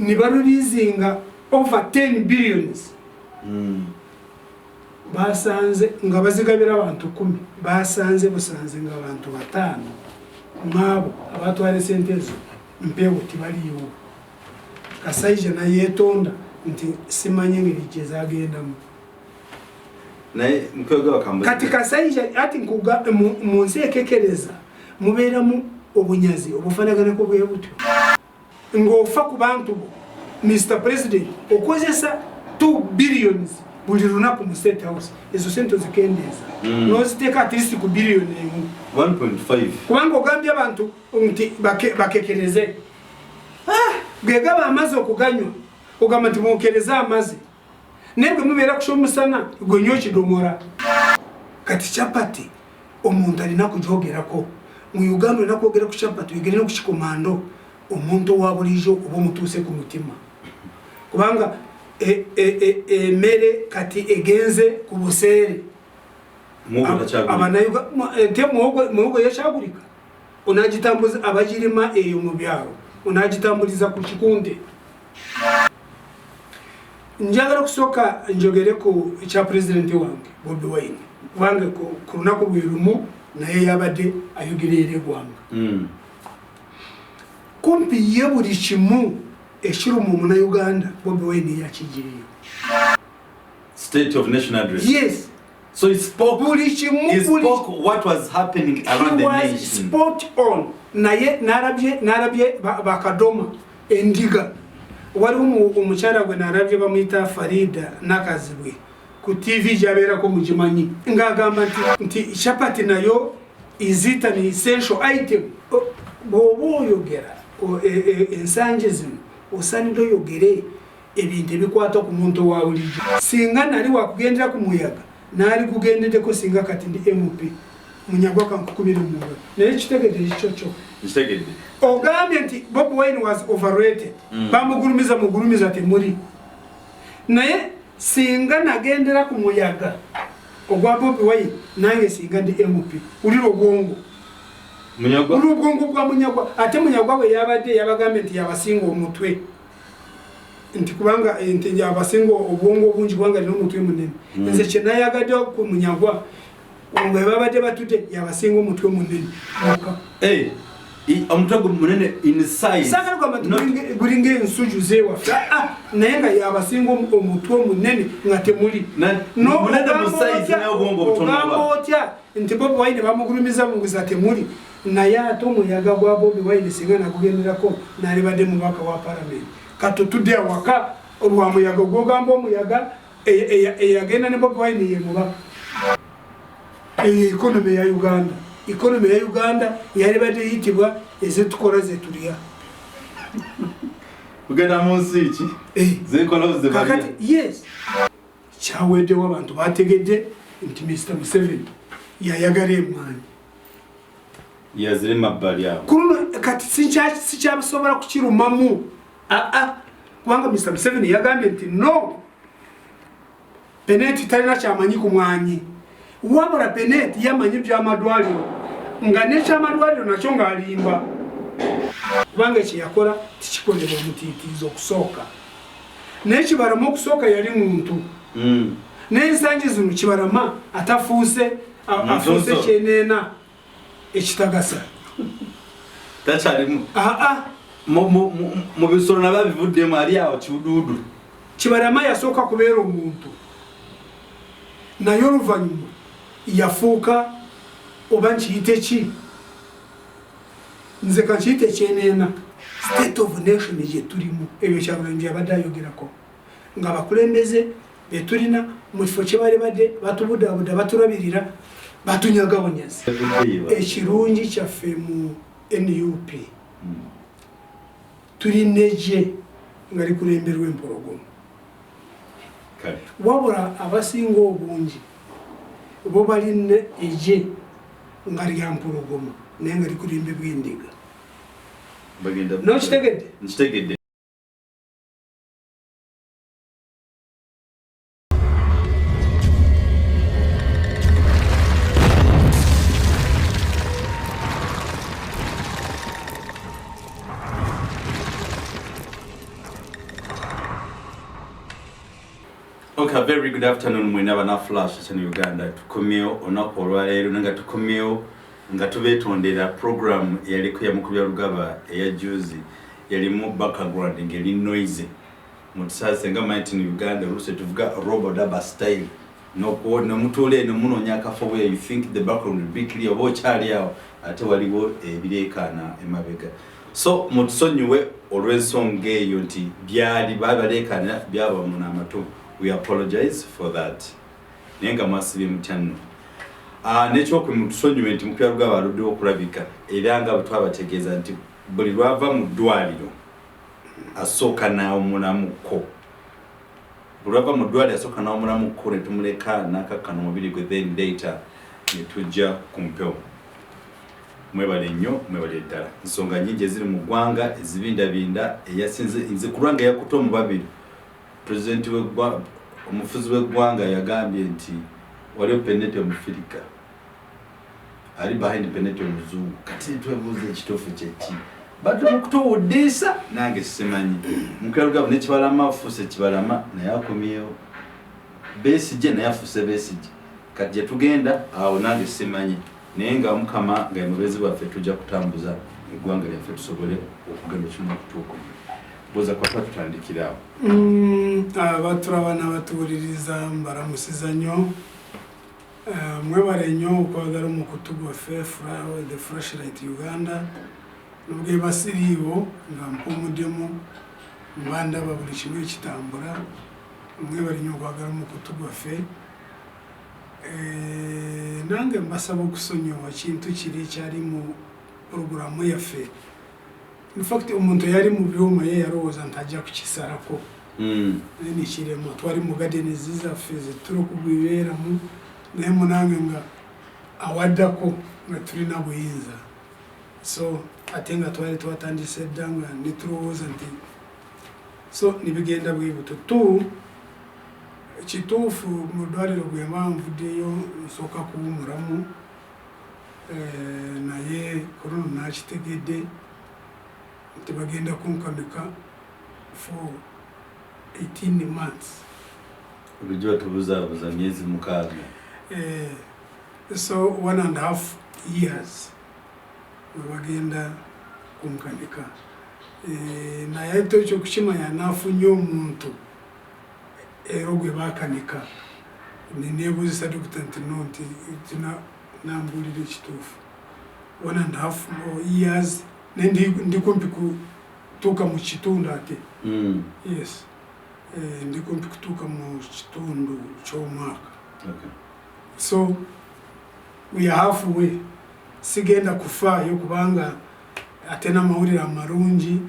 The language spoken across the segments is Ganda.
nibarulizinga over 10 billions basanze nga bazigabira abantu 10 basanze busanze nga abantu 5 mwabo abatwale sente zo mpewo tibaliyo Kasaija na yetonda nti simanye ngirije zagendamu naye mkwega bakamba kati Kasaija ati nkuga munsi ekekereza mubeera mu obunyazi obufanagana ko bwebutyo ngofa ku bantu Mr President okozesa 2 billions buli lunaku mu State House ezo sente zikendeza no ziteka at least ku billion 1.5 kubanga ogambye abantu nti bakekereze gegaba amazi okuganywa ogamba nti mwokereza amazi nebwe mubeera kushomusana gonyo kidomora kati chapati omuntu alina kujogerako mu Uganda na kwogera ku chapati yigere no kukikomando omuntu wa bulijo obo mutuse ku mutima kubanga mere kati egenze ku busere abanayuga mugo yashagurika unajitambuza abajirima eyo mu byaro unajitambuliza ku kikunde njagala kusoka njogere ku cha president wange BobiWine wange ku runako bwirumu naye yabadde ayogirere gwanga kumpi yebuli kimu ekiro mu Banayuganda BobiWine yakigiriyo State of National Address. Yes. So he spoke what was happening around the nation. Spot on. Naye narabye bakadoma endiga. Wali umucyara gwe narabye bamwita Farida nakazibwe ku TV jabera ko mujimanyi ngagamba nti chapati nayo izita ni essential item bobo yogera ensanje zino osanido yogere ebintu bikwata ku muntu wa bulijjo singa nali wakugendera ku muyaga nali kugendede ko singa kati ndi MP munyagwa kankukubira mu ngalo naye kitegede kichocho kitegede ogambye nti BobiWine was overrated bamugulumiza temuri naye singa nagendera ku muyaga ogwa BobiWine nange singa ndi MP uliro gongo munyagwa ulu gongo gwa munyagwa ate munyagwa we yabadde yabagambye nti yabasinga omutwe nti kubanga nti yabasinga obwongo bungi kubanga no mutwe munene nze kyena yagadde ku munyagwa ngo babadde batute yabasinga omutwe munene omutwe munene in size saka kwa guringe nsuju zewa naye nga yabasinga omutwe munene ngatemuli no munene mu size nayo bongo butono nti BobiWine bamugulumiza mu temuli naye ate omuyaga gwa BobiWine singa nakugenderako nali badde mubaka wa parliament kato tudde waka olwa muyaga gogamba omuyaga eyagenda ne BobiWine ye mubaka economy ya Uganda yali badde yitibwa ezetukola zetulia ugenda munsi iki zekola ze bali yes chawede wabantu bategedde nti Mr Museveni yayagala emwanyi yazire mabali yao kuno kati sichabasobora kukirumamu kubanga Mr Museveni yagambye nti no peneti talina kyamanyi ku mwanyi wabula peneti yamanyi by'amadwaliro nga n'ekyamadwaliro nakyo ng'alimba kubanga ekyeyakola tikikolebwa omutiitiizo okusooka naye kibarama okusooka yali muntu n'ensangi zino kibarama atafuuse afuuse kyeneena ekitagasa takyalimu mu bisolo nababivuddemu ali awo kibuduudu kibarama yasooka kubeera omuntu naye oluvannyuma yafuuka oba nkiyite ki nze kankiyite kyeneena state of nation gye tulimu ebyo kyabulangi abadde ayogerako nga abakulembeze betulina mu kifo kye bali badde batubudaabuda baturabirira batunyaga bunyazi ekirungi kyaffe mu NUP tulineje nga likulemberwa empologoma wabula abasinga obungi bo baline eje nga lya mpologoma naye nga likulembebwa endiga no kitegedde Okay, very good afternoon. Mwinaba na flash in Uganda. Tukomeo onakolwa lero nga tukomeo nga tubetondera program yaliko ya mukubya rugaba eya juzi yali mu background ngeli noise. Mutsase nga might in Uganda ruse tuvuga robo daba style. No kuona mutule no munonya kafo where you think the background will be clear bo chali yao ate waliwo ebirekana emabega. So mutsonywe olwensonge yonti byali babalekana byaba munamatu. We apologize for that. Nenga masibi mutano. Necho kumutusonywe nti mupya rugaba rudo okulabika era nga butwabategeeza nti buli lwava mu ddwaliro asoka nawo munamuko. Bulava mu ddwaliro asoka nawo munamuko ne tumuleka nakakano mubiri gwe then data ne tujja kumpewo. Mwebale nnyo mwebale ddala. Nsonga nyingi ziri mu ggwanga ezibindabinda eyasinze nze kulwanga yakuto mu babiri. President omufuzi w'eggwanga yagambye nti waliwo penete omufirika ali behind penete omuzungu kati twebuuza ekituufu kyeki badde mukutuwuddisa nange simanyi mukyalugabo nekibalama afuuse kibalama naye akomyewo Besigye naye afuuse Besigye kati gye tugenda awo nange simanyi naye nga mukama nga emubezi bwaffe tujja kutambuza eggwanga lyaffe tusobole okugenda kimu okutuuka boza kwa tutandikirawo abaturabana batuwuliriza mbaramusiza nnyo mwebale nnyo okwagala omukutu gwaffe the Flashlight Uganda nubwo basiriiwo nga mpumuddemu mbandaba buli kimu ekitambula mwebale nnyo okwagala omukutu gwaffe nange mbasaba okusonyiwa kintu kiri kyali mu programu yaffe. In fact, umuntu yari mu byuma ye yarowooza ntajja kukisarako. Ni kirema twali mu garden zizaffe turi kugwiberamu naye munange nga awaddako nga tulina buyinza. So ate nga twali twatandise dda nga neturowooza nti so nibigenda bwibuto tu kituufu mu ddwaliro bwe mba nvuddeyo nsooka kuwumulamu naye korono nakitegedde bagenda kunkanika for 18 months. Ulijua tubuza miezi mukaga. So 1.5 years bagenda kunkanika. Naye ekyo kukimanya nafunye omuntu gwe bakanika nebuuzisa dokita nti no nti nambulira ekituufu 1.5 years ndi kumpi kutuuka mu kitundu ate. Yes. Ndi kumpi kutuuka mu kitundu ky'omwaka. Okay. So we are halfway. Sigenda kufaayo kubanga ate n'amawulire amarungi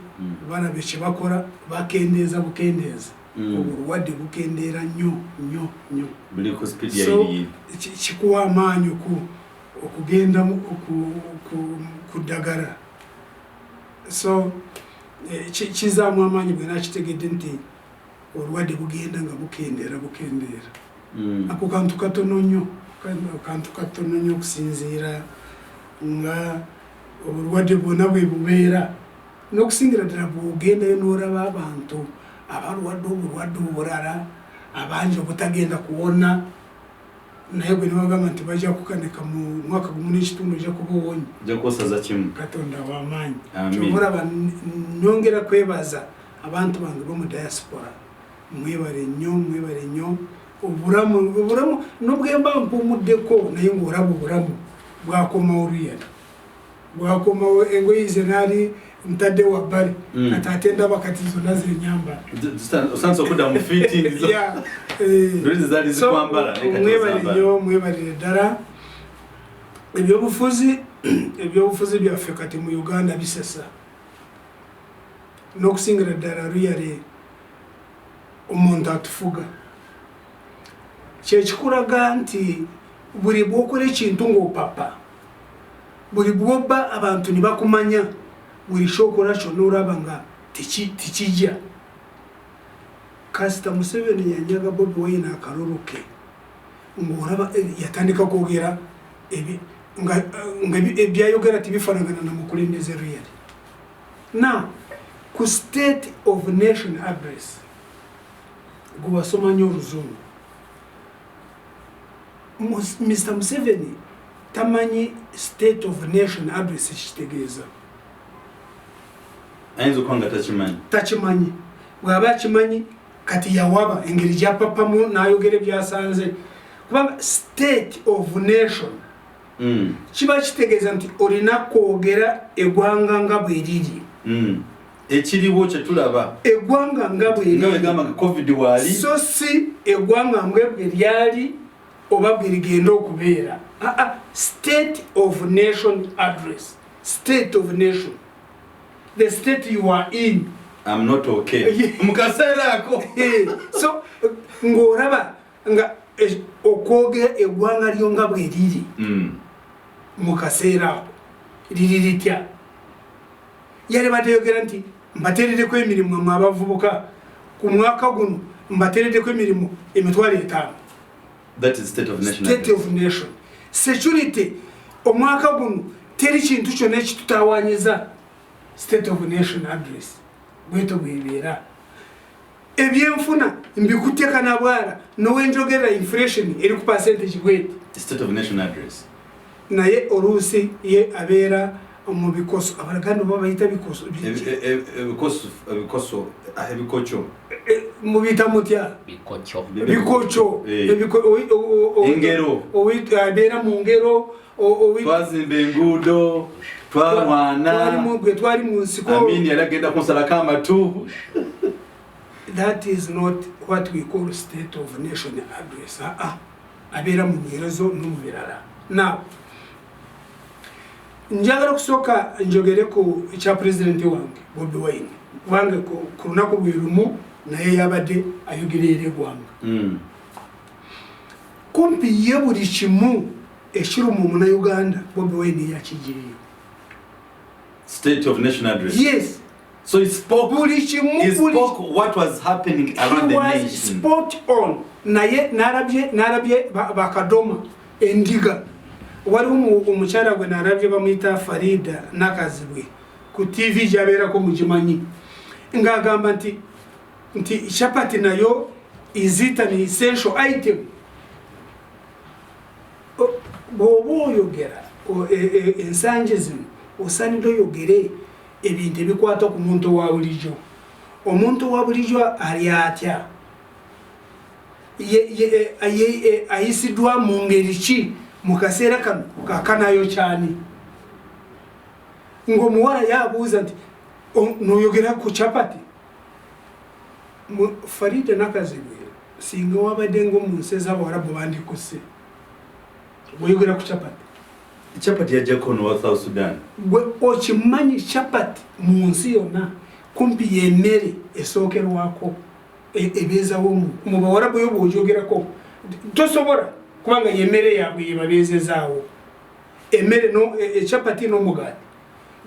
balabe kye bakora bakendeeza bukendeeza. Obulwadde bukendeera nnyo nnyo nnyo. Buli ku speed ya iri. Kikuwa amaanyi okugenda ku ddagala. So kizaamu amaanyi bwe nakitegedde nti olwadde bugenda nga bukendeera. Ako kantu katono nnyo okusinziira nga obulwadde bwonna bwe bubeera n'okusingira ddala bw'ogendayo n'olaba abantu abalwadde obulwadde obulala abangi obutagenda kuwona naye gwe nibagamba nti bajja kukanika mu mwaka gumu n'ekitundu ojja kuba owonye. Ojja kusaza kimu. Katonda w'amaanyi. Ky'olaba nongera kwebaza abantu bange b'omu diaspora. Mwebale nnyo obulamu n'obwemba mpumuddeko naye ng'olaba obulamu bwakomawo luyala. Bwakomawo engoye ze naali ntadde wabbali kati ate ndaba kati zonna zenyambala. Osanze okudda mu fiti ndizo. Ndowooza zaali zikwambala. Mwebalire ddala. Ebyobufuzi byaffe kati mu Uganda bisesa. N'okusingira ddala luyale omuntu atufuga. Kyekikulaga nti buli bw'okola ekintu ng'opapa, buli bw'obba abantu ne bakumanya, buli kyokola kyonna olaba nga tekijja. Kasita Museveni yanyaga BobiWine akalulu ke ng'olaba yatandika kwogera nga ebyayogera tibifaanagana na mukulembeze luyale. Now ku State of Nation address gwasoma nnyo oluzungu. Mr. Museveni tamanyi state of nation address kitegeeza. Ayinza okwanga takimanyi. Bw'aba akimanyi kati yawaba engeri gyapapamu n'ayogera byasanze. Kubanga state of nation kiba kitegeeza nti olina kwogera eggwanga nga bweriri. Ekiriwo kye tulaba eggwanga nga bwegamba covid waali so si eggwanga bwe lyali oba bwe ligenda okubeera. State of nation address. State of nation. The state you are in. I'm not okay. Mukaseera ako. So ng'oraba nga okwogera eggwanga lyo nga bwe liri mu kaseera ako liri litya. Yali batayogera nti mbateereddeko emirimu mu abavubuka ku mwaka guno mbateereddeko emirimu emitwalo 5. That is state of nation. State of nation. Security omwaka guno teri kintu kyonna ekitutawanyiza. State of nation address. Bweto bwebeera. Ebyenfuna mbikuteeka na bwala nowenjogera inflation eri ku percentage bweti. State of nation address. Naye oluusi ye abeera mu bikoso. Abalaganda babayita bikoso. Ebikocho. Mubita mutya? Bikocho. Engero. Abeera mu ngero. Twazimba enguudo. Twali mu nsiko. Amini yalagenda kunsalako amatu. That is not what we call state of nation address. Abeera mu ngerezo n'omu birala. Now, njagala kusooka njogere ku ekya pulezidenti wange BobiWine wange ku lunaku lwe lumu naye yabadde ayogerera eggwanga. Kumpi ye buli kimu ekiruma Omunayuganda BobiWine yakigireyo. State of nation address. Yes. So he spoke what was happening around the nation. Spot on. Naye narabye bakadoma endiga. Waliwo omukyala gwe narabye bamuyita Farida nakazibwe ku TV gyabeerako mugimanyi ng'agamba nti chapati nayo is it an essential item. Bw'oba oyogera ensanje zino osaanidde oyogere ebintu ebikwata ku muntu wa bulijjo. Omuntu wa bulijjo ali atya? Ayisiddwa mu ngeri ki mu kaseera kano kakanayo kyani? Ng'omuwala yabuuza nti n'oyogera ku chapati. Farida nakazibwe singa wabadde ng'omu nsi ez'Abawarabu bandikusse oyogera ku chapati. Chapati yajjako no South Sudan. Gwe okimanyi chapati mu nsi yonna kumpi y'emmere esookerwako ebeezawo mu Bawarabu yo bw'ogyogerako tosobola kubanga y'emmere yaabwe yebabeezezaawo. Emmere echapati n'omugaati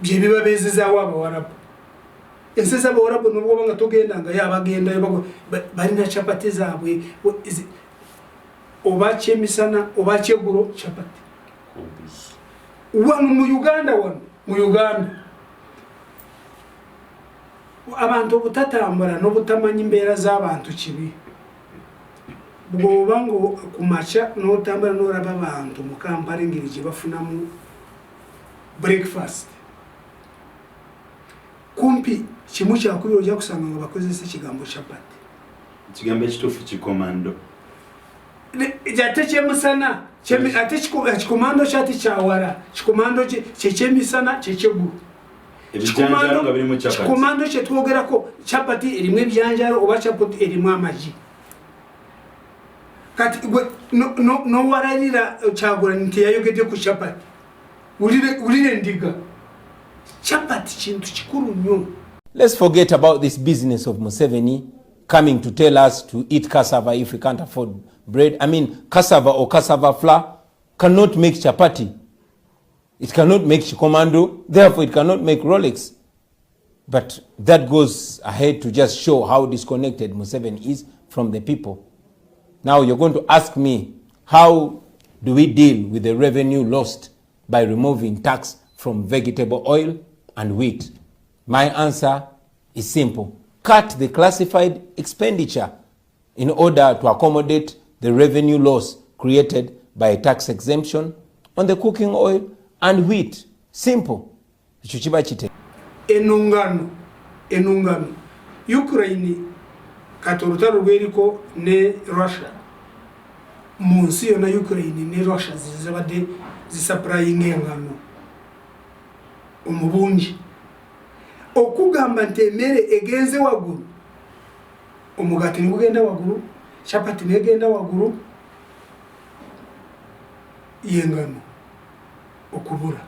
bye bibabeezezaawo Abawarabu. Ensi z'Abawarabu n'obwoba nga togendanga yabagendayo balina chapati zaabwe oba kyemisana oba kyeggulo chapati. Wano mu Uganda abantu obutatambula n'obutamanyi mbeera z'abantu kibi. Bw'oba nga ku makya n'otambula n'olaba abantu mu Kampala engeri gye bafunamu breakfast kumpi kimu kyakubiri ojja kusanga nga bakozesa ekigambo chapati. Ekigambo ekituufu kikomando. Ate kyemisana ate kikomando kyati kyawala kikomando kyekyemisana kyekyeggulu. Ebijanjalo nga birimu chapati. Kikomando kyetwogerako chapati erimu ebyanjalo oba chapati erimu amagi. Kati n'owalalira Kyagulanyi nti yayogedde ku chapati. Wulire endiga. Chapati kintu kikulu nnyo. Let's forget about this business of Museveni coming to tell us to eat cassava if we can't afford bread. I mean, cassava or cassava flour cannot make chapati. It cannot make chikomando, therefore it cannot make Rolex. But that goes ahead to just show how disconnected Museveni is from the people. Now you're going to ask me, how do we deal with the revenue lost by removing tax from vegetable oil and wheat? My answer is simple. Cut the classified expenditure in order to accommodate the revenue loss created by a tax exemption on the cooking oil and wheat. Simple. Enungano Ukraine katorutaro rweriko ne Russia munsi yo na Ukraine ne Russia zizabade zisupplying engano umubunji okugamba ntemere egenze waguru umugati ngugenda waguru chapati negenda waguru yengano okubura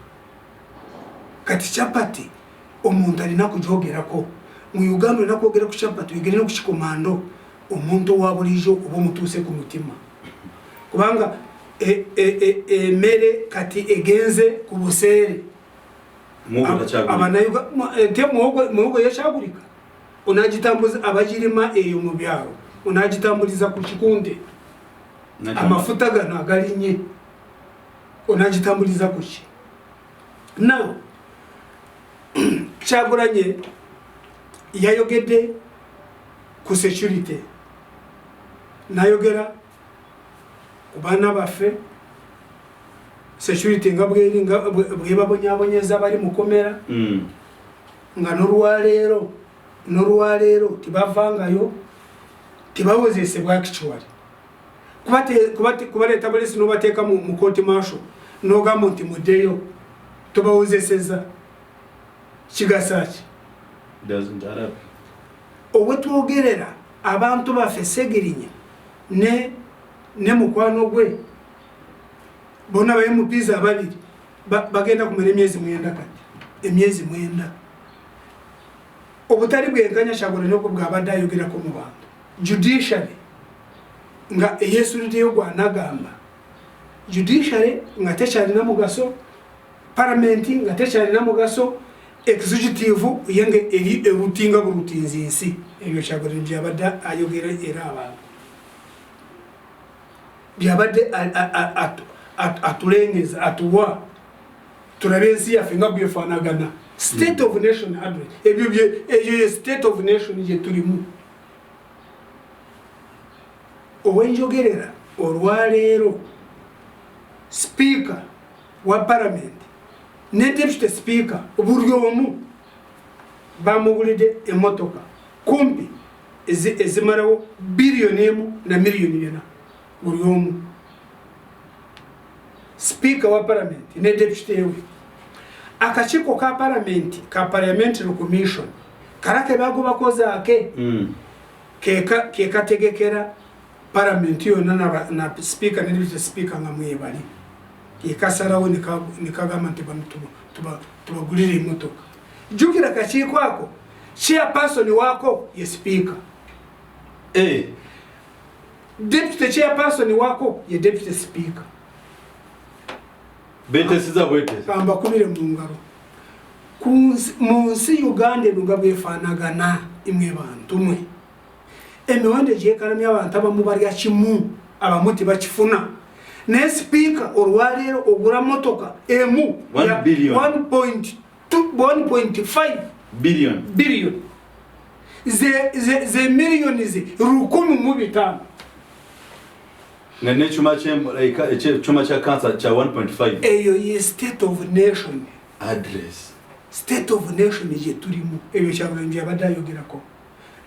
kati chapati omuntu alina kujogera ko mu Uganda na kogera ku chapati wigere no kuchikomando omuntu wabulijo obo mutuse ku mutima kubanga mere kati egenze ku busere muhogo yashagurika unajitambuza abajirima eyo mu byaro unajitambuliza ku kikunde amafuta gano agalinye unajitambuliza ku ki now Chaguranye yayogede ku security nayogera kubana bafe security ngabweri bwebabonyabonyeza bari mukomera nga norwalero tibavangayo tibawozese bwakicwali kubaleta polisi nobateka mu court martial nogamba nti mudeyo tubawozeseza kigasachi doesn't Arab obwetwogerera abantu bafe segirinya ne mukwano gwe bona baye mupiza ababiri bagenda kumera emyezi mwenda obutari bwenganya shagora noko bwabada yogera ko mu bantu judiciary nga Yesu ndiyo gwanagamba judiciary nga techari na mugaso parliament nga techari na mugaso executive yenge eri erutinga burutinzi insi ebyo shagora byabada ayogera era abantu byabade atulengeza atuwa turabensi yafinga bwefanagana state of nation address ebyo state of nation je tulimu owenjogerera olwalero speaker wa parliament ne deputy speaker oburyomu bamugulide emotoka kumpi ezimarawo billion na million yana buryomu speaker wa parliament ne deputy ewe akachiko ka parliamentary commission karake bago bakoza ake keka tegekera parliament yo na speaker ne deputy speaker ngamwe bali ikasarawo nikagama tubagulire imotoka jukira kachiko ako chairperson wako ye speaker deputy chairperson wako ye deputy speaker bete siza bwete kamba kumire mungaro munsi Uganda nungabwe fanagana imwe bantu mwe emewande je karamye abantu abamubari ya kimu abamuti bakifuna ne speaker orwalero ogura motoka emu 1 billion 1.5 billion ze million ze rukumi mu bitano nene chuma cha cancer cha 1.5 eyo ye state of nation address state of nation je tulimu eyo cyaburangiye abadayogerako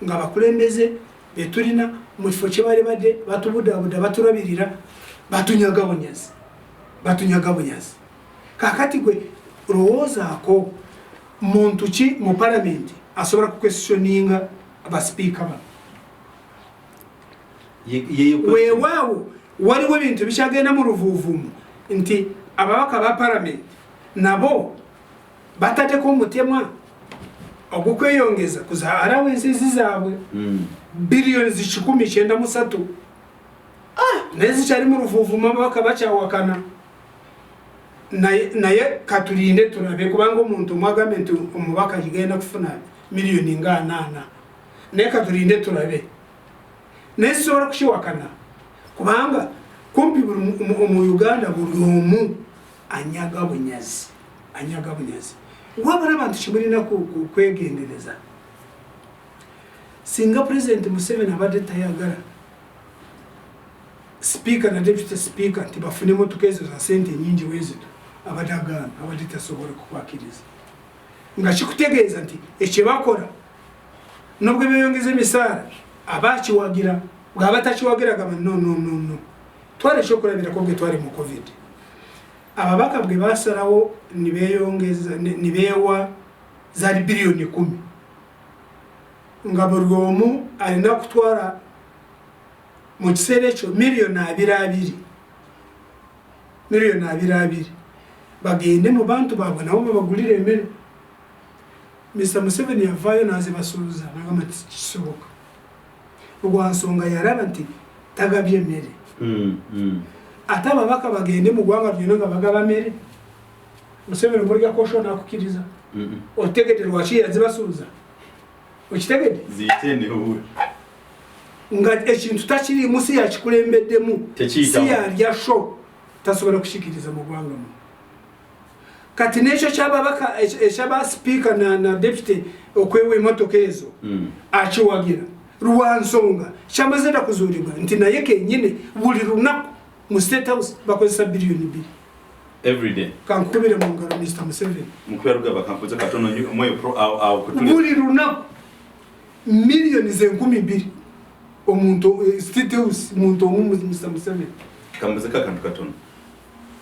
ngabakulembeze beturina mufo kibale bade batubudabuda baturabirira batunyagabonyazi kakati gwe roza ko muntu ki mu parliament asobora ku questioninga aba speaker ba wewawo waliwo bintu bishagenda mu ruvuvumu nti ababaka ba parliament nabo batateko umutemwa ogukweyongeza kuzahara wensizi zabwe billion zishikumi 93 nezi cyari mu ruvuvumu ababaka bacawakana naye katurinde turabe kubanga umuntu mwagamente umubaka yigenda kufuna miliyoni nganana ne katurinde turabe nezi sora kushiwakana kubanga kumpi mu Uganda buri anyagabunyazi wabara abantu kimurina kwegendereza singa president Museveni abade tayagara speaker na deputy speaker nti bafune motoka ezo za sente nyingi wezito abadagana abaditasobola kukwakiriza nga kikutegeeza nti ekye bakola nobwe beyongeza emisaala abakiwagira bw'abatakiwagira gaba no twale kyokulabirako bwe twali mu covid ababaka bwe basalawo nibeyongeza nibeewa za biliyoni 10 nga buli omu alina kutwala mu kiseera ekyo miliyoni 2 bagende mu bantu baabwe nabo babagulira emmere. Mr. Museveni yavaayo n'azibasuubiza n'agamba nti kisoboka lwa nsonga yalaba nti tagabye emmere. Ate ababaka bagende mu ggwanga lyonna nga bagaba mmere. Museveni muliga kosho n'akukiriza. Otegedde lwaki yazibasuubiza? Okitegedde? Nga ekintu takiriimu si yakikulembeddemu si yalya sho tasobola kushikiriza mu ggwanga mu. Kati n'ekyo kyababaka ekyaba speaker na deputy okwewa emmotoka ezo akiwagira lwa nsonga kyamaze kuzuulibwa nti naye kennyini buli lunaku mu State House bakozesa biliyoni 2 everyday. Kankubire mu ngalo Mr. Museveni mukwerugaba kankoze katono mweyo buli lunaku miliyoni 2,000 omuntu State House muntu omu Mr. Museveni kambuze kakantu katono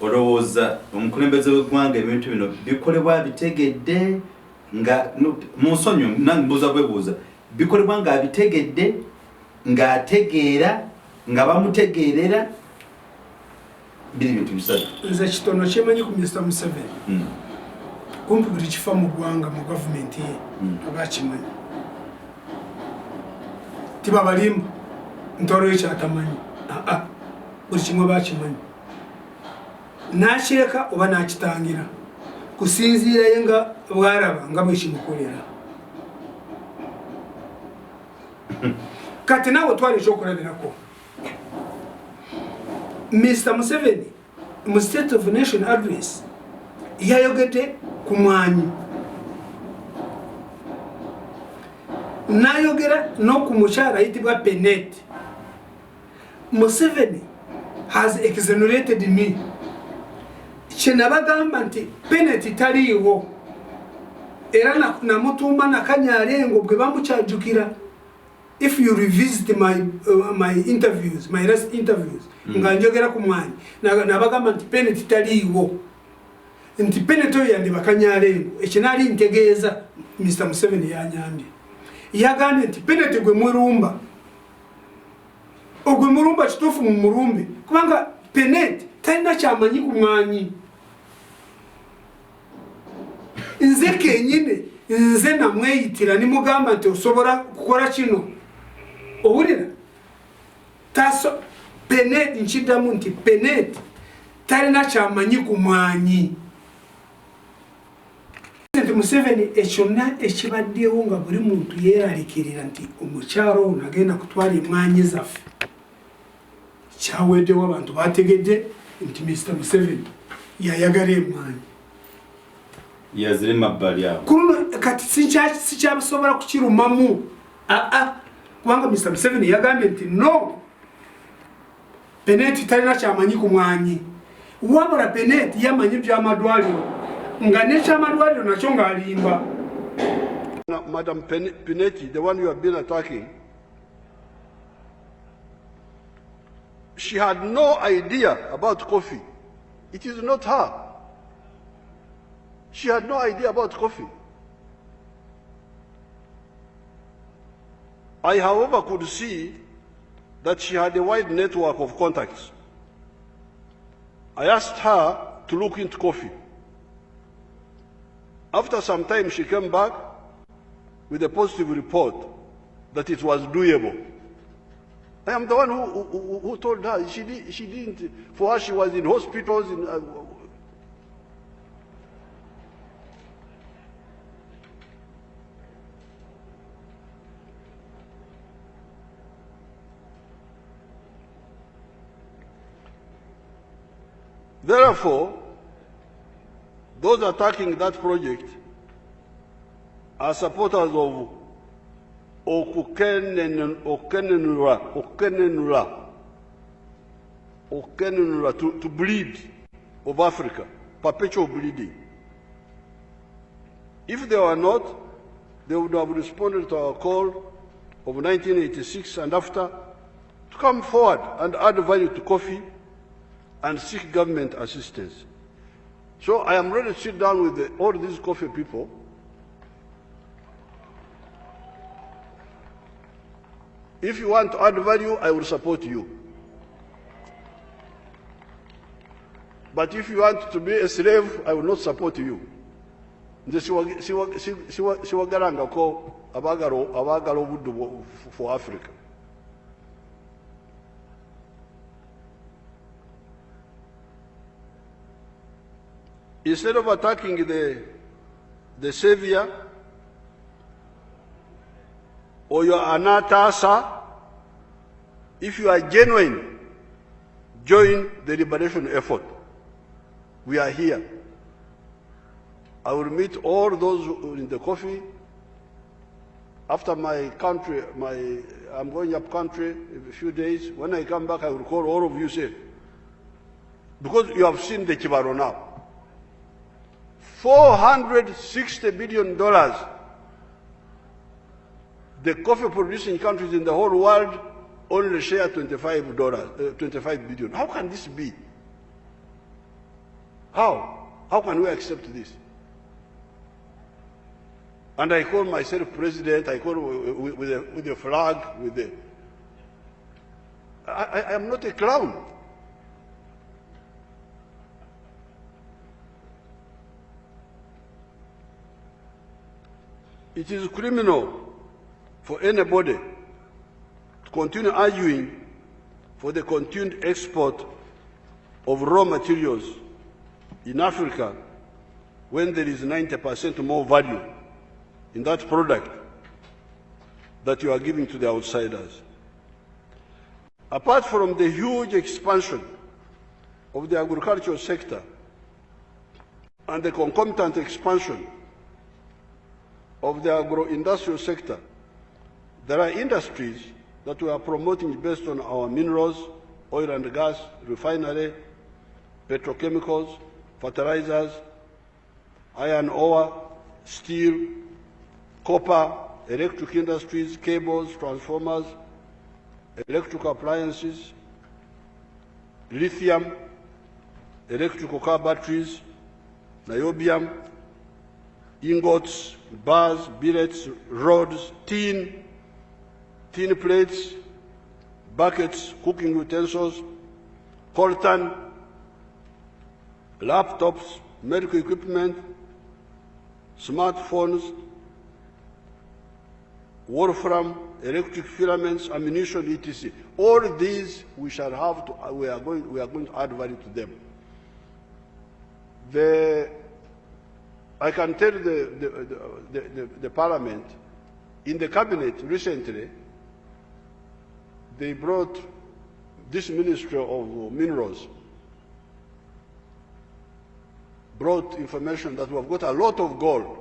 olowooza omukulembeze w'eggwanga ebintu bino bikolebwa bitegedde nga munsonyo nambuuza bwebuuza bikolebwa nga bitegedde ng'ategeera nga bamutegeerera biri bintu bisatu. Nze kitono kyemanyi ku Mr. Museveni kumpi buli kifa mu ggwanga mu gavumenti ye abakimanyi tibabalimba ntoro ekyatamanyi buli kimwe bakimanyi nakyeka oba nakitangira kusinziira ye nga bwaraba nga bwekimukolera. Kati naawe twala ekyokulabirako Mr. Museveni mu State of Nation Address yayogedde ku mwanyi nayogera n'oku mukyala ayitibwa Penet. Museveni has exonerated me. Kyenabagamba nti Penet taliiwo era namutuuma nakanyalengo bwe bamukyajjukira. If you revisit my interviews, my last interviews, nga njogera ku mwanyi nabagamba nti Penet taliiwo nti Penet oyo yandiba kanyalengo ekinali ntegeeza Mr. Museveni yanyambye yagambye nti Penet gwe mulumba ogwe mulumba kituufu mu mulumbe kubanga Penet talina kyamanyi ku mwanyi. Nze kenyine nze namweyitira nimugamba nti osobola kukola kino owulira taso Penet nkiddamu nti Penet talina kyamanyi ku mwanyi. Museveni ekyonna ekibaddewo nga buli muntu yeeralikirira nti omukyalo ono agenda kutwala emwanyi zaffe kyaweddewo abantu bategedde nti Mr. Museveni yayagala emwanyi yazirema bbali awo kuno kati sikyasobola kukirumamu kubanga Mr. Museveni yagambye nti no Penet talina kyamanyi ku mwanyi wabula Penet yamanyi by'amadwaliro nga nekyamadwaliro nakyo ng'alimba. Madam Pinetti, the one you have been attacking, she had no idea about coffee. It is not her. She had no idea about coffee. I, however, could see that she had a wide network of contacts. I asked her to look into coffee. After some time, she came back with a positive report that it was doable. I am the one who told her. She didn't. For her, she was in hospitals. Therefore, those attacking that project are supporters of Okutegera. okukenenula to bleed of Africa, perpetual bleeding. If they were not, they would have responded to our call of 1986 and after to come forward and add value to coffee and seek government assistance. So I am ready to sit down with all these coffee people If you want to add value, I will support you. But if you want to be a slave, I will not support you. Nze siwagarangako abagala obuddu for Africa. Instead of attacking the savior or your anatasa, if you are genuine, join the liberation effort. We are here. I will meet all those in the coffee. After my country, I'm going up country in a few days. When I come back, I will call all of you, say, because you have seen the Kibaro now. $460 billion. The coffee producing countries in the whole world only share $25 billion. How can this be? How? How can we accept this? And I call myself president, I call with a flag, with the... I am not a clown. It is criminal for anybody to continue arguing for the continued export of raw materials in Africa when there is 90% more value in that product that you are giving to the outsiders. Apart from the huge expansion of the agricultural sector and the concomitant expansion of the agro-industrial sector, there are industries that we are promoting based on our minerals, oil and gas, refinery, petrochemicals, fertilizers, iron ore, steel, copper, electric industries, cables, transformers, electrical appliances, lithium, electrical car batteries, niobium, ingots, bars, billets, rods, tin plates, buckets, cooking utensils, coltan, laptops, medical equipment, smartphones, wolfram, electric filaments, ammunition, etc. All these we shall have to, we are going to add value to them. I can tell the Parliament, in the Cabinet recently, they brought this Ministry of Minerals, brought information that we have got a lot of gold.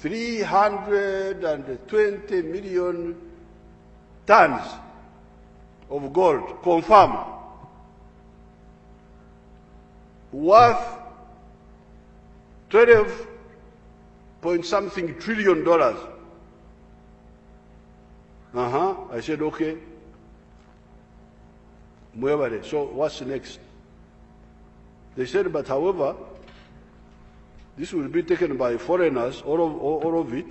320 million tons of gold confirmed, worth 12 point something trillion dollars. I said, okay. So what's next? They said, but however, this will be taken by foreigners, all of it.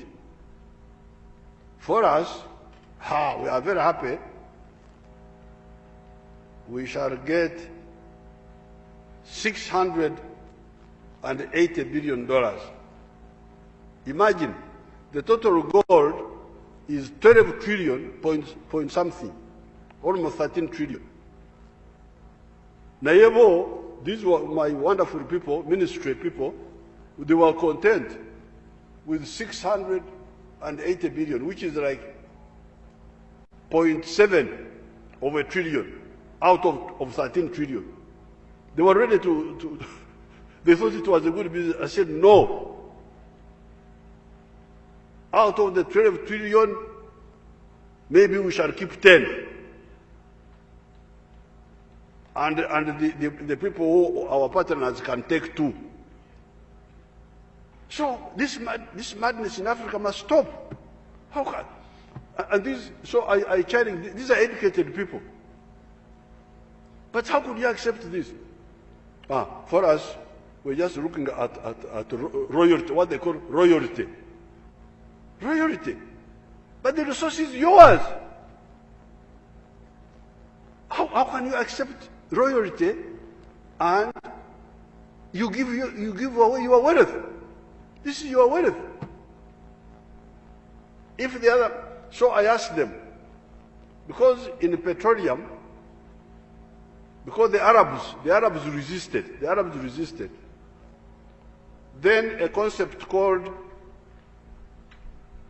For us, we are very happy. We shall get $680 billion. Imagine, the total gold is 12 trillion point something, almost 13 trillion. Nayebo, these were my wonderful people, ministry people, they were content with 680 billion, which is like 0.7 of a trillion out of 13 trillion. They were ready to they thought it was a good business. I said, no. Out of the 12 trillion, maybe we shall keep 10. and the people who our partners can take too. So this madness in Africa must stop. How can? And this, so I challenge, these are educated people. But how could you accept this? For us, we're just looking at royalty, what they call royalty. Royalty. But the resource is yours. How can you accept royalty and you give away your wealth? This is your wealth. If the other, so I asked them, because in petroleum, because the Arabs resisted. Then a concept called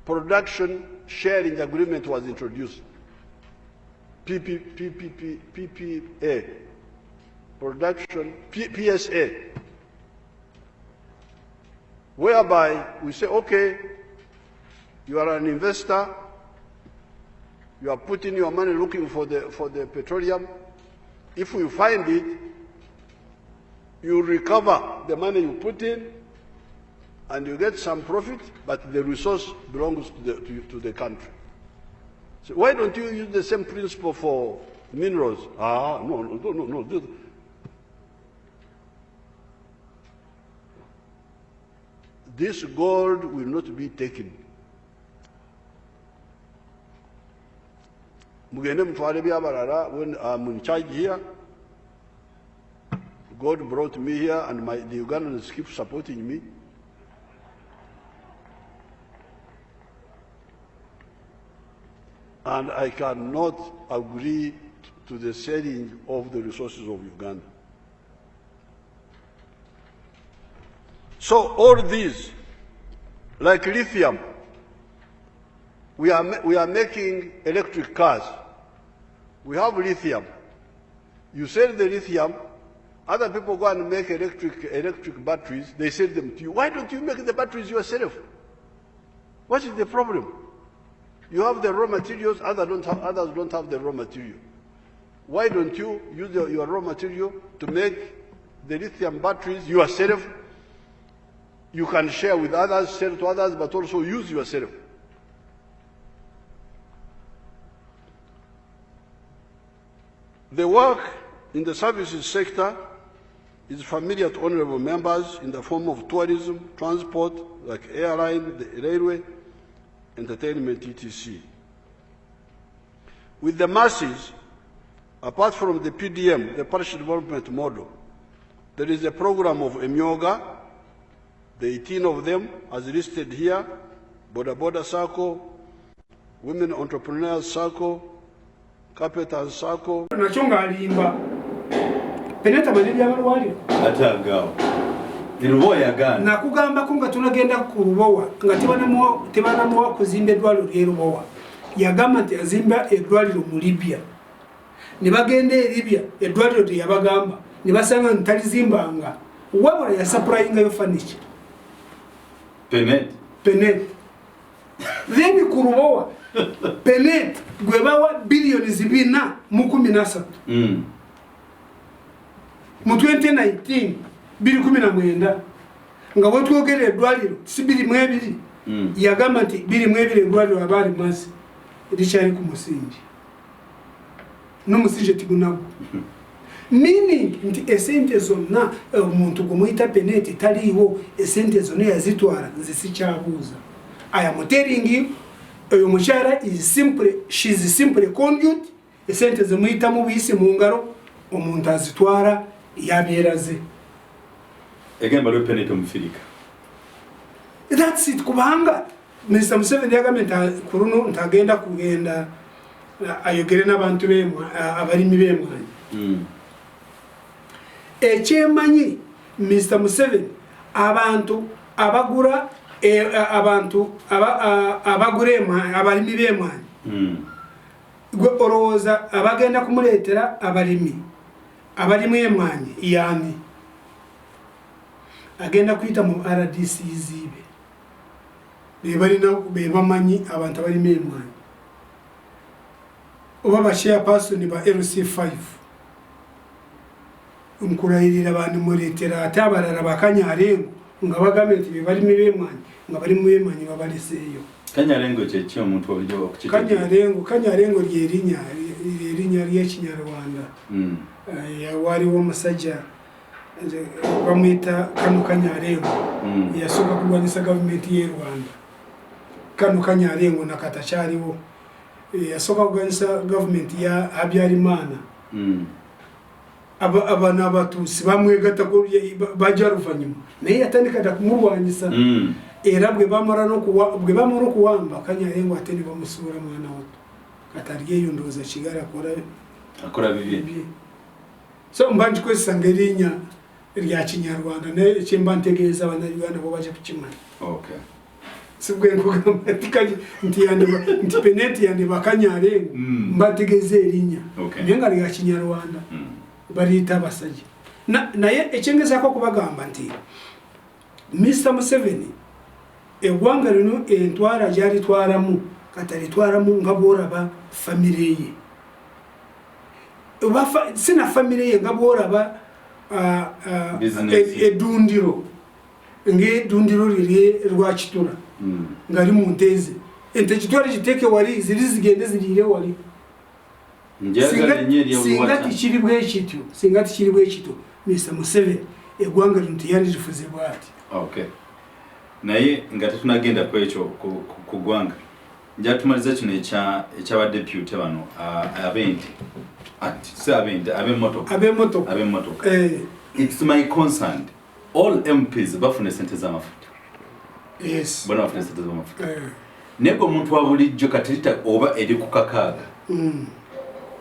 production sharing agreement was introduced. PPA, production, PSA, whereby we say, okay, you are an investor, you are putting your money looking for the petroleum. If you find it, you recover the money you put in, and you get some profit, but the resource belongs to the country. So why don't you use the same principle for minerals? No. This gold will not be taken. When I'm in charge here, God brought me here, and the Ugandans keep supporting me. And I cannot agree to the selling of the resources of Uganda. So all these, like lithium, we are making electric cars. We have lithium. You sell the lithium, other people go and make electric batteries, they sell them to you. Why don't you make the batteries yourself? What is the problem? You have the raw materials, others don't have the raw material. Why don't you use your raw material to make the lithium batteries yourself? You can share with others, sell to others, but also use yourself. The work in the services sector is familiar to honorable members in the form of tourism, transport, like airline, the railway, entertainment, etc. With the masses, apart from the PDM, the parish development model, there is a program of Emyoga, the 18 of them, as listed here, Boda Circle, Women Entrepreneurs Circle, Carpenters Circle. Nachonga alimba. Peneta maneli amalwaliro. Atagawo. Iruboya gani? Nakugamba kunga tunagenda ku Rubowa nga tebana muwa kuzimba eddwaliro ly'Erubowa. Yagamba nti azimba eddwaliro mu Libya. Ne bagenda e Libya eddwaliro lyabagamba ne basanga ntalizimbanga. Wabula ya supplyinga yo furniture. Penet. Then ku Rubowa Penet gwebawa bilioni 2.13. Mu 2019 2.19 nga wetwogera eddwaliro si 2.2 yagamba nti 2.2 eddwaliro abali masi likyali ku musingi n'omusingi tigunago meaning nti esente zonna omuntu gumuyita Peneti taliiwo esente zonna yazitwala nze sikyabuuza. I am telling you, omukyala she's simply conduit, esente zimuyita mu buyisi mu ngalo omuntu azitwala yabyeraze. Again, but Peneti omufirika. That's it. Kubanga Mr. Museveni yagamba kuruno ntagenda kugenda ayogere n'abantu abalimi b'emwanyi. Ekyemanyi Mr. Museveni abantu abagura abalimi b'emwanyi. Gwe olowooza abagenda kumuleetera abalimi emwanyi yani agenda kuyita mu RDC zibe be bamanyi abantu abalima emwanyi oba ba chairperson ba LC5 nkurayirira abantu muretera atabarara bakanyarengo nga bagambe nti bali mibemanye nga bali mubemanye babaleseyo. Kanyarengo kye ki omuntu olijjo okukitegeera? Kanyarengo lyerinya ly'Ekinyarwanda. Waliwo omusajja bamwita Kano Kanyarengo yasooka kulwanyisa gavumenti y'e Rwanda. Kano Kanyarengo nakatakyaliwo yasooka kulwanyisa gavumenti ya Habyarimana. Abana abatuusi bamwegatta bajja luvannyuma naye yatandika kumulwanyisa. Era bwe bamara n'okuwamba Kanyarengo ate ne bamusuula mwana wato kati aliyo ndowooza kigala akola bibi. So mba nkikozesa ng'erinnya lya Kinyarwanda naye kyemba ntegeeza Banayuganda bo bajja kukimanya. Sibwe nkugamba nti peneti yandiba Kanyarengo mba ntegeeza erinnya naye nga lya Kinyarwanda baliyita abasajja. Naye ekyengezaako okubagamba nti Mr. Museveni eggwanga lino entwala gy'alitwalamu kati alitwalamu nga bw'oraba famire ye. Sina famire ye nga bw'oraba eddundiro ng'eddundiro liri lwa Kitula nga li mu Nteeze. Ente Kitula giteeke wali ziri zigende ziriire wali. Singa tikiri bwe kityo Mr. Museveni eggwanga lino teyandirifuze bw'ati. Naye nga tetunagenda ku ekyo ku ggwanga nja tumaliza kino ekyabadepute bano ab'emmotoka. It's my concern all MPs bafuna sente z'amafuta. Bona bafuna sente z'amafuta. Naye omuntu wa bulijjo katirita oba eri ku kakaaga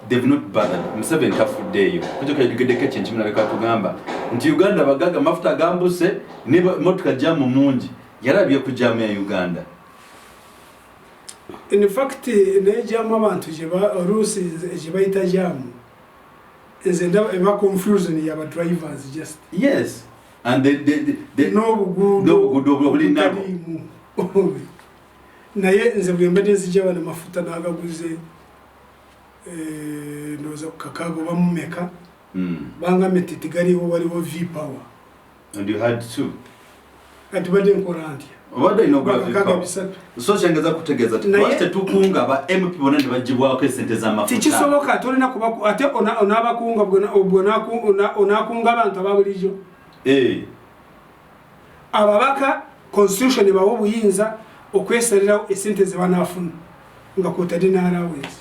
they've not bothered. Museveni tafuddeeyo kujoka yigedeko ekintu mulabeka tugamba nti Uganda bagaga mafuta gambuse ne motoka jamu mungi yarabye ku jamu ya Uganda. In fact ne jamu abantu oluusi ekibayita jamu nze eba confusion y'aba drivers just. Yes, and they n'obuguudo obulinabo naye nze bwe mbadde nzija bana mafuta n'agaguze ndowooza ku kakaaga oba mumeka bangamye nti tigaliwo waliwo V-Power. And you had two. Kati badde nkola ntya? Obadde ino gwa V-Power. So kyengeza kutegeeza ati lwaki tukunga ba MP bonna ne bagibwako esente z'amafuta. Tekisoboka tolina kuba ate onaabakunga onaakunga abantu ababulijjo. Ababaka constitution bawo obuyinza okwesalirawo esente ze banaafuna nga kwotadde n'allowance.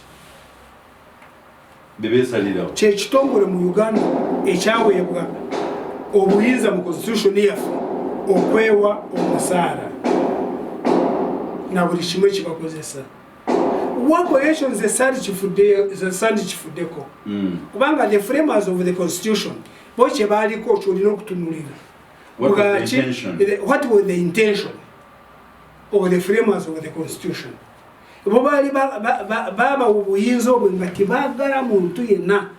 Bebesalirawo. Kyekitongole mu Uganda ekyaweebwa obuyinza mu constitution yaffe okwewa omusaala na buli kimu kibakozesa. Corporations esandi kifuddeko kubanga the framers of the constitution bo kye baaliko kyolina okutunulira. What was the intention of the framers of the constitution? Bo baali baba obuyinza obwo nga tebaagala muntu yenna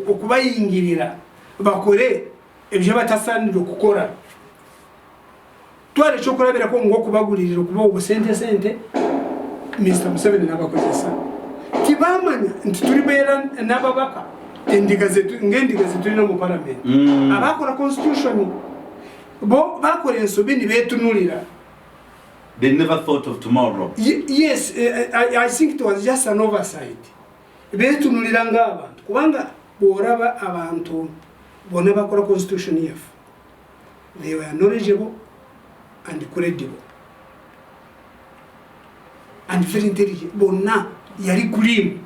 okubayingirira bakole ebyo batasaanira okukola. Twali ekyokulabirako ng'okubagulirira okuba obusente Mr. Museveni n'abakozesa. Tibamanya nti tulibeera n'ababaka ng'endiga zetulina mu palamenti abakola constitution bo bakola ensobi ne beetunulira. They never thought of tomorrow. Yes, I think it was just an oversight. Beetunulira ng'abantu kubanga bw'oraba abantu bonna bakola constitution yaffe they were knowledgeable and credible and very intelligent. Bonna yali clean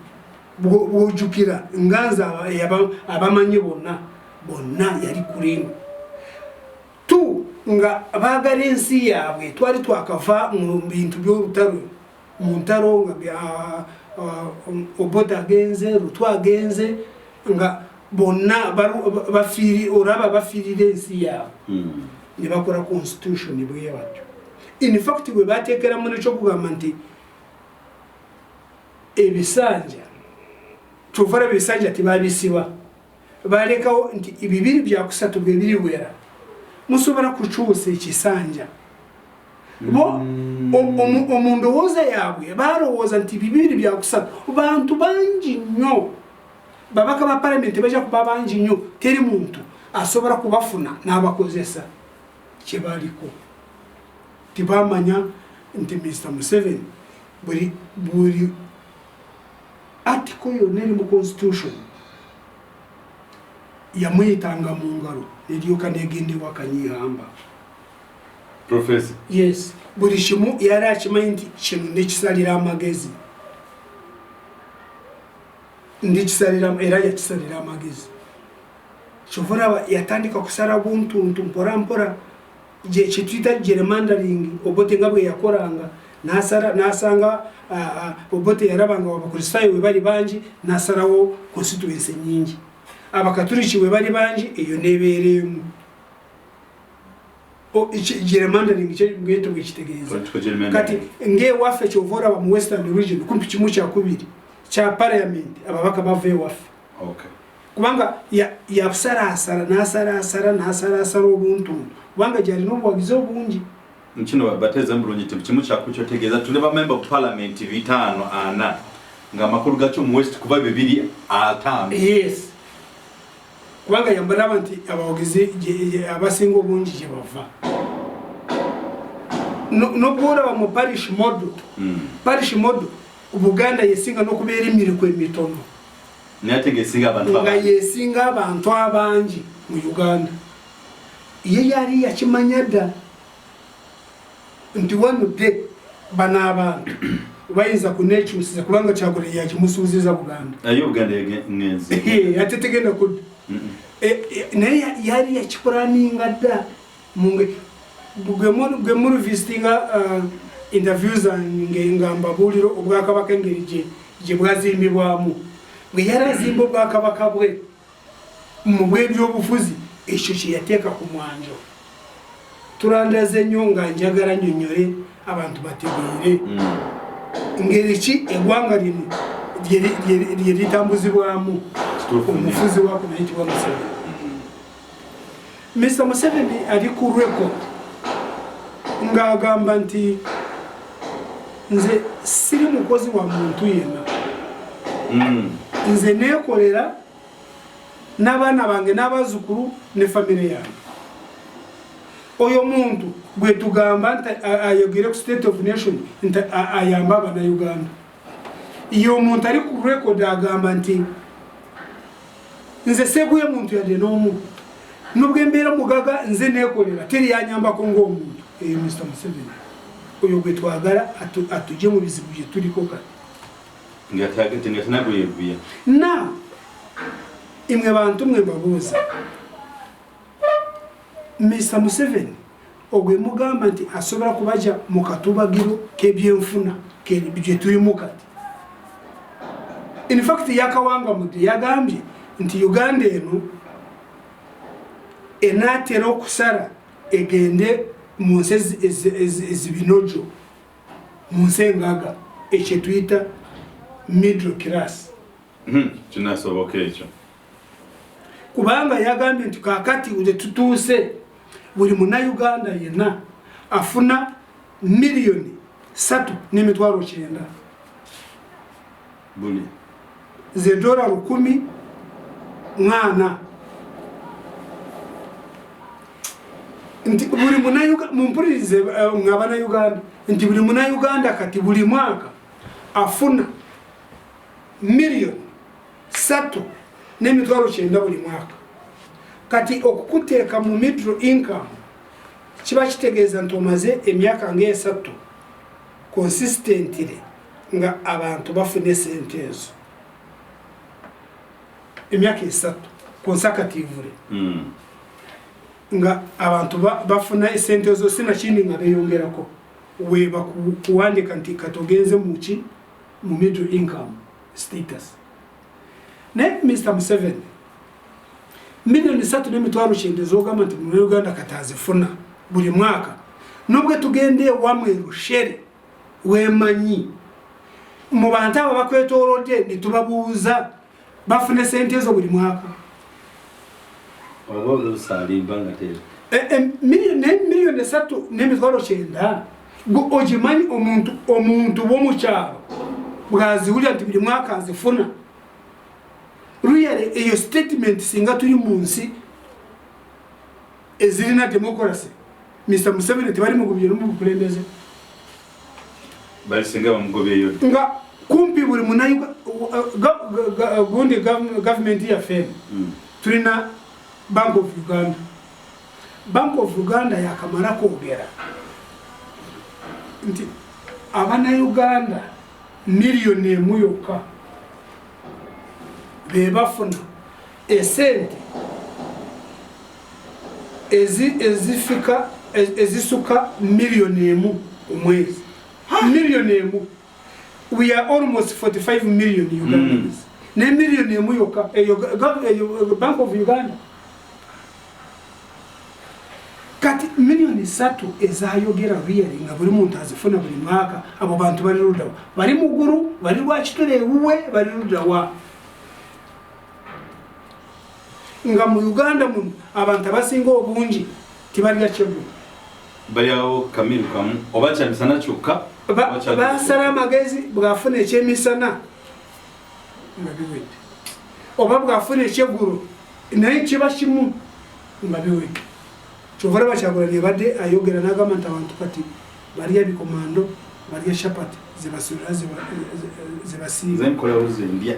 bw'ojjukira nganza abamanyi bonna yali clean tu nga baagala ensi yaabwe. Twali twakava mu bintu by'olutalo mu ntalo nga Obote agenze Lutwa agenze nga bonna oraba bafiirira ensi yaabwe ne bakola constitution bwe batyo. In fact bwe bateekeramu nekyokugamba nti ebisanja kyovara ebisanja tebabisiba balekawo nti ebibiri byakusatu bwe biriwera musobola kukyusa ekisanja. Bo omundowooza yaabwe balowooza nti bibiri byakusatu bantu bangi nnyo babaka ba parliament baja kuba bangi nnyo teri muntu asobora kubafuna n'abakozesa kye baliko tibamanya nti Mr. Museveni buli article yonna eri mu constitution yamuyitanga mu ngalo eryoka negendewa akanyihamba. Professor. Yes, buli kimu yali akimanyi nti kino nekisalira amagezi era yakisalira amagezi. Kyovula yatandika kusala buntuntu mpora mpora je kitwita gerrymandering Obote nga bwe yakoranga nasanga Obote yarabanga abakristayo we bali bangi nasalawo constituency nyingi abakatoliki we bali bangi eyo nebeeremu gerrymandering kyegeto bwekitegeeza kati ngewaffe kyovora mu Western region kumpi kimu kyakubiri kya parliament ababaka bava ewaffe. Okay. Kubanga yasala nasala obuntu kubanga gyali n'obuwagizi obungi nkino bateza mbulungi kimu kyakukyotegeeza tuli ba member of parliament 5-4 nga amakulu gakyo mu West kuba 2-5. Yes, kubanga yambalaba nti abawagizi abasinga obungi gye bava n'obwolaba mu parish model. Parish model Buganda yesinga n'okubeera emiriko emitono nga yesinga abantu abangi mu Uganda. Ye yali yakimanya dda nti wanudde bano abantu bayinza kunekyusiza kubanga Kyagulanyi yakimusuuziza Buganda. Ate tegenda kudda naye yali yakipulaninga dda gwe muluvisitinga interviews nga mbabuuliro obwakabaka engeri gye bwazimbibwamu bwe yarazimba obwakabaka bwe mu bw'ebyobufuzi ekyo kye yateeka ku mwanjo. Tulandaze nnyo nga njagala nnyonnyole abantu bategeere ngeri ki eggwanga lino lye litambuzibwamu omufuzi wako nayitibwa Museveni. Mr. Museveni ali ku record ng'agamba nti nze siri mukozi wa muntu yenna, nze neekolera n'abaana bange n'abazzukulu ne famire yange. Oyo muntu gwe tugamba nti ayogere ku state of nation nti ayamba Abanayuganda, iyo omuntu ali ku record agamba nti nze seeguye muntu yadde n'omu nubwo embeera mugaga nze neekolera teri yanyambako ng'omuntu. Mr. Museveni oyo gwe twagala atugye mu bizibu bye tuliko kati na imwe bantu mwe mbabuuza Mr. Museveni ogwe mugamba nti asobola kubaja mu katubagiro k'ebyenfuna bye tulimu kati. In fact yakawanga mudi yagambye nti Uganda eno enaatera okusala egende mu nsi ezibinojo mu nsi engaga ekyo tuyita middle class. Kinasoboka ekyo kubanga yagambye nti kakati uje tutuuse buli Munayuganda yenna afuna miliyoni 3.9 buli ze dola 10 mwana nti buli Munayuganda mumpulirize ng'Abanayuganda nti buli Munayuganda kati buli mwaka afuna miliyoni 3.9 buli mwaka. Kati okukuteeka mu middle income kiba kitegeeza nti omaze emyaka nga 3 consistently nga abantu bafune sente ezo, emyaka 3 consecutively nga abantu bafuna sente ezo sinakindi nga beyongerako weba kuwandika nti katogenze muki mu middle income status. Ne Mr. Museveni miliyoni 3.9 zogamba nti mu Uganda katazifuna buli mwaka nubwo tugende wamwe rushere wemanyi mu bantu abo bakwetoolodde nitubabuuza bafune sente ezo buli mwaka. Miliyoni 3.9 ogimanyi omuntu w'omukyalo bwaziwulira nti buli mwaka azifuna really eyo statement singa tuli munsi ezirina democracy Mr. Museveni tebali mugubye mu bukulembeze bali singa bamugobeyo nga kumpi buli munayi gundi government ya fem tulina Bank of Uganda. Bank of Uganda yakamara kwogera nti Abanayuganda miliyoni emu yokka bebafuna esente ezisuka miliyoni emu omwezi. Miliyoni emu. We are almost 45 million Ugandans. Ne miliyoni emu yokka Bank of Uganda. Kati miliyoni 3 ezayogera really nga buli muntu azifuna buli mwaka abo bantu bali rudawa bali muguru bali wachitole uwe bali rudawa nga mu Uganda mu abantu abasinga obungi tibali gachego bali awo kamiru kamu obacha misana chuka basala magezi bwafuna echemisana ngabiwete oba bwafuna echeguru naye kibashimu ngabiwete Chovara bachagora libade ayogera nagamanta abantu kati bariya bikomando bariya shapati zibasura zibasiga zenkola uzendia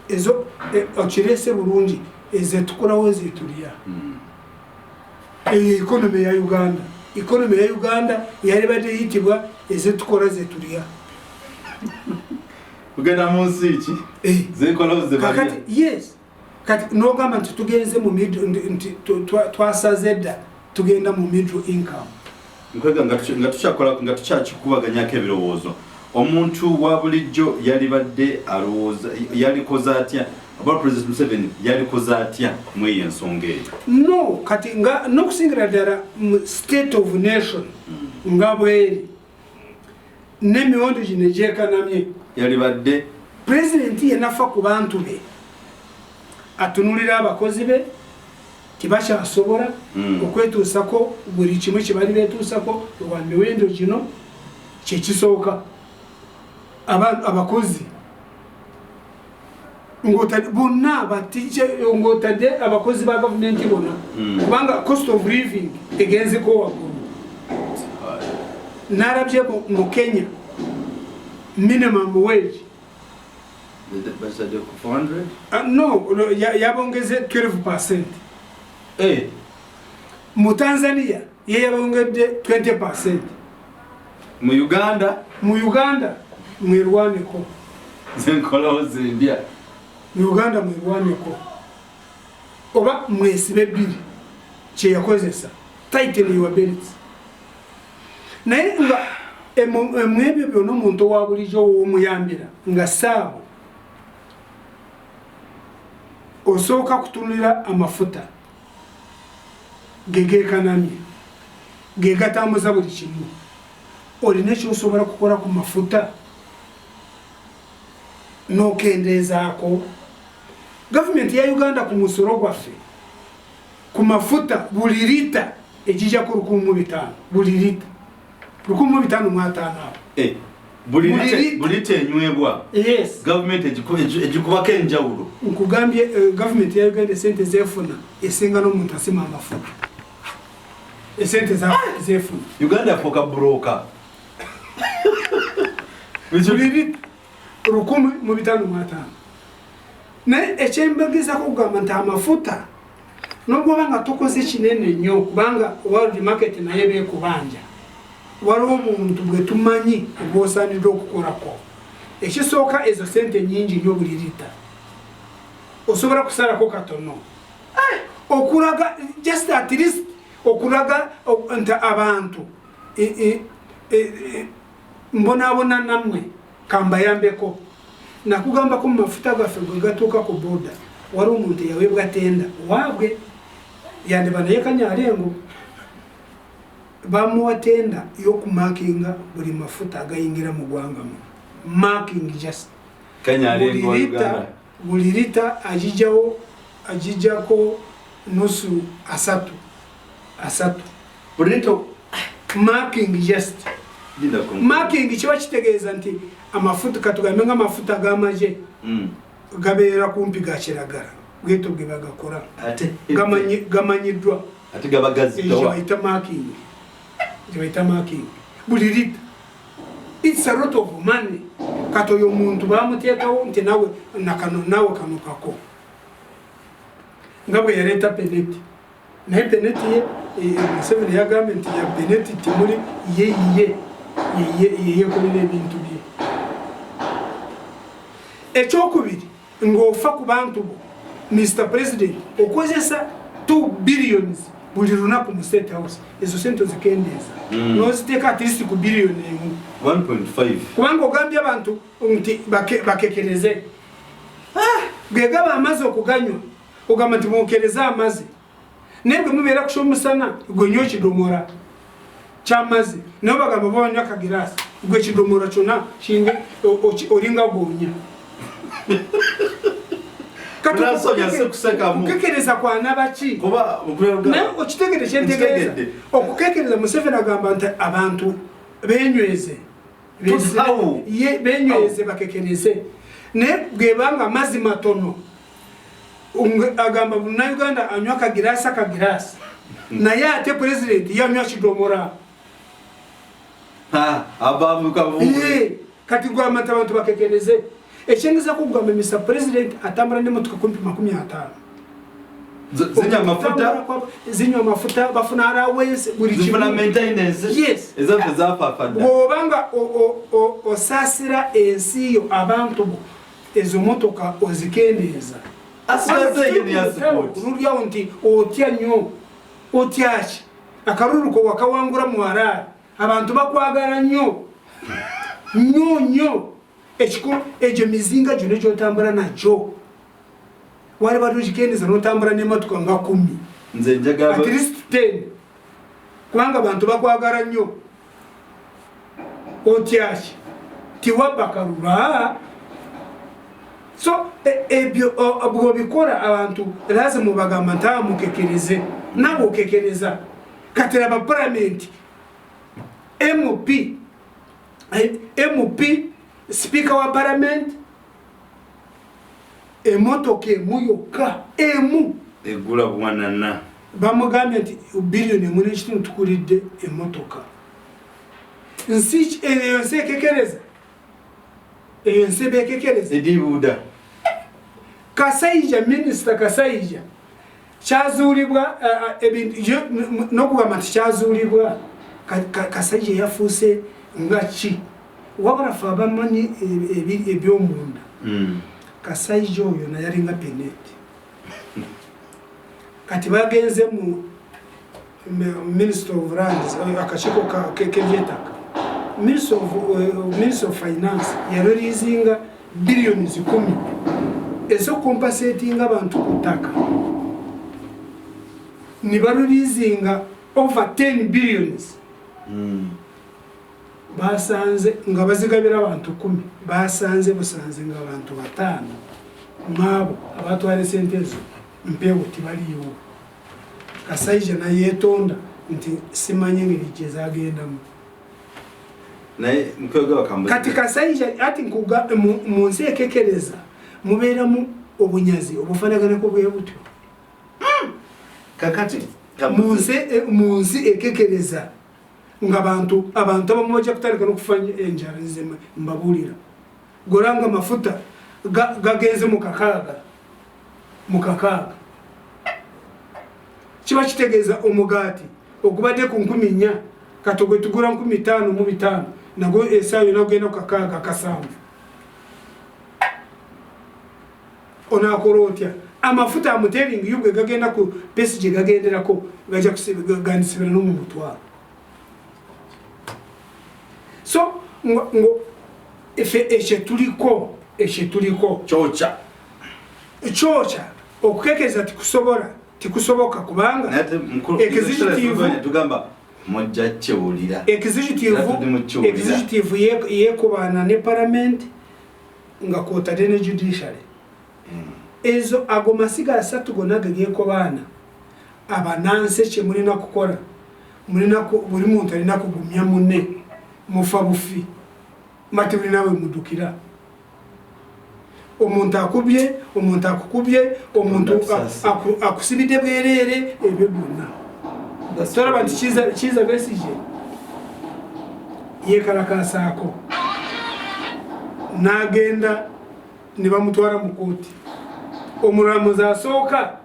ezo ochirese burungi ezetukura wozitulia economy ya Uganda yari bade yitibwa ezetukora zetulia ugenda munsi iki zenkola uzebariya kati yes kati nogamba nti tugenze mu twasazedda tugenda mu middle income nkwega nga tukyakikubaganyako ebirowoozo omuntu wa bulijjo yali badde alowooza yalikoza atya about President Museveni yalikoza atya mu eyo ensonga eyo no kati nga n'okusingira ddala mu state of nation nga bweri n'emiwendo gino egyekanamye yali badde president yenafa ku bantu be atunulira abakozi be tibashasobora okwetuusako buli kimwe kibali betuusako wa miwendo gino kyekisooka abakozi bonna ng'otadde abakozi ba gavumenti bonna kubanga cost of living egenzeko waggulu n'alabye mu Kenya minimum wage no, yabongeze 12%. Mu Tanzania yabongede 20%. Mu Uganda mwirwaneko. Zenkola ozindia. Mu Uganda mwirwaneko. Oba mwesibe bili kye yakozesa. Tighten your belts. Naye nga emwebyo byono muntu wa bulijjo omuyambira nga saabo osooka kutunulira amafuta gegekanamye gegatambuza buli kimu olina ekyosobola kukola ku mafuta n'okendeezaako gavumenti ya Uganda ku musoro gwaffe ku mafuta buli lita ejija ku 1,500 buli lita 1,500 bulite enywebwa yes government ejikubako enjawulo nkugambye government ya Uganda sente zefuna esinga n'omuntu asima amafuta esente zefuna Uganda foka broker buliri 1,500 naye ekyembageza kugamba nti amafuta n'obwoba nga tukoze kinene nnyo kubanga world market naye beekubanja waliwo omuntu bwe tumanyi obwosaanidde okukolako ekisooka ezo sente nyingi nnyo buli lita osobola kusalako katono okulaga just at least okulaga nti abantu mbonaabona nammwe kambayambeko nakugambako mu mafuta gaffe bwe gatuuka ku boda waliwo omuntu eyaweebwa tenda waabwe yandiba naye Kanyalengo bamuwa tenda y'okumakinga buli mafuta agayingira mu ggwanga mu marking just Kanyalengo buli lita agijjako nusu asatu buli lita marking just marking kiba kitegeeza nti amafuta katugambe nga amafuta g'amagye gabeera kumpi ga kiragala bweto bwe bagakora gamanyiddwa ate gabagazitowa baita marking buli lita. It's a lot of money. Kato yo muntu bamuteekawo nti nawe kano kako nga bwe yaleeta peneti naye peneti ye Museveni yagambye nti ya peneti timuli yeyekolera ebintu bye. Ekyokubiri ng'ofa ku bantu bo Mr. President okozesa 2 billions buli lunaku mu State House, ezo sente zikendeeza n'oziteeka at least ku billioni 1.5 kubanga ogambye abantu nti bakekereze gegaba amazi okuganywa ogamba nti mwokereze amazi naye bwe mubeera kusha omusana gwe nywa ekidomora ky'amazzi naye bagamba banywa akagiraasi gwe ekidomora kyonna olinga gwonya okukekereza kwana baki naye okitegere kyentegeeza okukekereza Museveni agamba nti abantu benyweze bakekereze naye bwebanga amazzi matono agamba Banayuganda anywa akagiraasi naye ate President yanywa kidomora kati gwamata abantu bakekereze. Ekyengeza kugamba Mr. President atambula n'emmotoka kumpi 50 zinywa amafuta bafuna allowance buli zifuna maintenance bw'obanga osaasira ensi yo abantu bo ezo motoka ozikendeeza olulyawo nti otya nnyo otyaki akaluluko wakawangula mu Harare abantu bakwagala nnyo ekyo mizinga gyonna gyotambula nagyo wali batugikendeza n'otambula n'emmotoka nga 10 at least 10 kubanga abantu bakwagala nnyo otyaki tiwabakalula so ebyo bw'obikola abantu lazimu bagamba nti mukekereze nawe okekereza kati laba parliament MP Speaker wa Parliament emotoka emu yokka emu egula bwanana bamugambye nti billioni 1.5 tukulidde emotoka nsi eyo nsi ekekereza edibuda Minister Kasaija kyazuulibwa n'okugamba nti kyazuulibwa Kasaija yafuuse nga ki wabula fe abamanyi ebyomunda Kasaija oyo naye yalinga peneti kati bagenze mu Minister of Lands akakiiko k'eby'ettaka Minister of Finance yareleasinga billioni 10 ezokumpasetinga abantu ku ttaka ne bareleasinga over 10 billions basanze nga bazigabira abantu 10 basanze busanze nga abantu 5 mwabo abatwale sente ezo mpewo tibaliyo. Kasaija na yetonda nti simanyi ngeri gyezagendamu naye mkwega bakambuza kati Kasaija ati nkuga mu nsi ekekereza mubeeramu obunyazi obufaanaganako bwe butyo kakati mu nsi ekekereza nga abantu abamu bajja kutandika n'okufanya enjala nzema mbabuulira golanga mafuta gagenze mu kakaaga kiba kitegeeza omugaati ogubadde ku 4,000 kati gwe tugula 5,000 mu 5 nagwo esaawa yonna ogenda ku kakaaga kasanvu onaakola otya amafuta amuteringi yo bwe gagenda ku pesi gye gagenderako gajja gandisibira n'omu mutwalo. So efe ekyetuliko kyokya okukekereza tikusoboka kubanga executive yekubaana ne parliament nga kwotadde ne judiciary ezo ago masiga 3 gonna geyekobaana abananse kye mulina kukola buli muntu alina kugumya munne mufa bufi mati buli nawe mudukira omuntu akubye omuntu akukubye omuntu akusibidde bwerere ebyo byonna toraba nti kiza Besigye yekalakasaako n'agenda ne bamutwala mu kooti omulamuzi asooka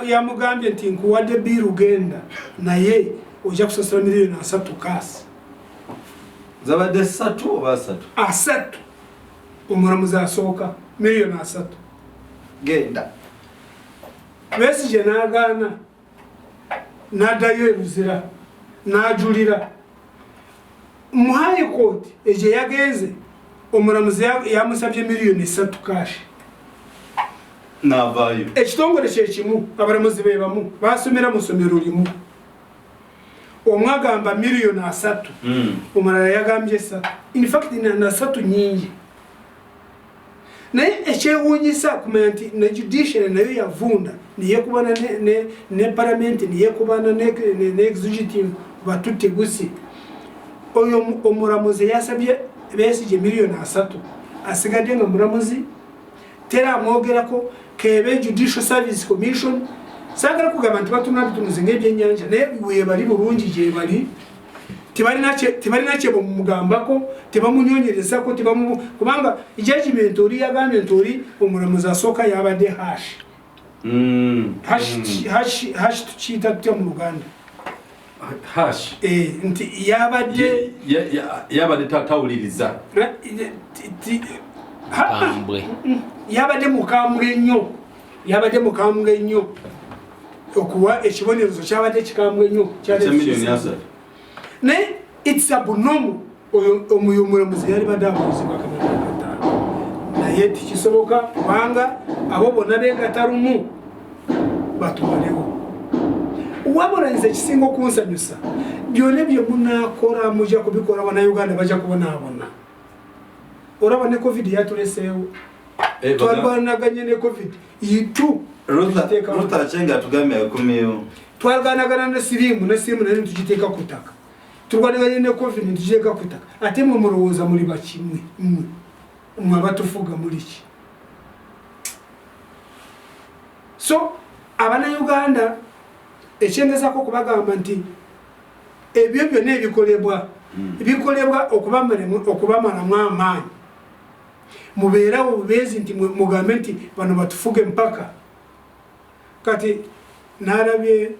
yamugambye nti nkuwadde biiru ugenda naye ojja kusasula miliyoni 3 kaasi zabadde 3 oba 3 omulamuzi asooka miliyoni 3 genda Besigye n'agaana n'addayo eruzira n'ajulira mu high court egye yagenze omulamuzi yamusabye miliyoni 3 kashi n'avaayo ekitongole kyekimu abalamuzi be bamu basomera mu ssomero limu omwe agamba miliyoni 3 omulala yagambye 3 in fact na 3 nyingi naye ekyewuunyisa kumanya nti ne judiciary nayo yavunda niyekubana ne parliament niyekubana ne executive batutte gusi oyo omulamuzi yasabye Besigye miliyoni 3 asigadde nga mulamuzi tera amwogerako kebe Judicial Service Commission sagala kugamba nti batunabitunuzi ng'ebyennyanja naye weebali bulungi gye bali tibalina kye bamugambako tebamunyonyerezako kubanga judgment oli yagambye nti oli omulamuzi asooka yabadde hash tukiyita tutya mu Luganda nti yabadde tawuliriza yabadde mukambwe nnyo okuwa ekibonerezo kyabadde kikambwe nnyo naye it's abnormal oyo omulamuzi yali badde abuuzibwa naye tikisoboka kubanga abo bonna beegatalumu batwalewo wabula nze ekisinga okunsanyusa byonna bye munaakola mujja kubikola Banayuganda bajja kubonaabona olaba ne covid yatuleseewo twalwanaganye ne covid yitu Ruta Chenga atugambye akomyewo twalwanagana ne sirimu naye tugiteeka ku ttaka tulwanaganye ne covid ntugiteeka ku ttaka ate mwe mulowooza muli bakimwe mwe abatufuga muli ki so Abanayuganda ekyengezako okubagamba nti ebyo byonna ebikolebwa okubamalamu amaanyi mubeerawo bubeezi nti mugambe nti bano batufuge mpaka kati nalabye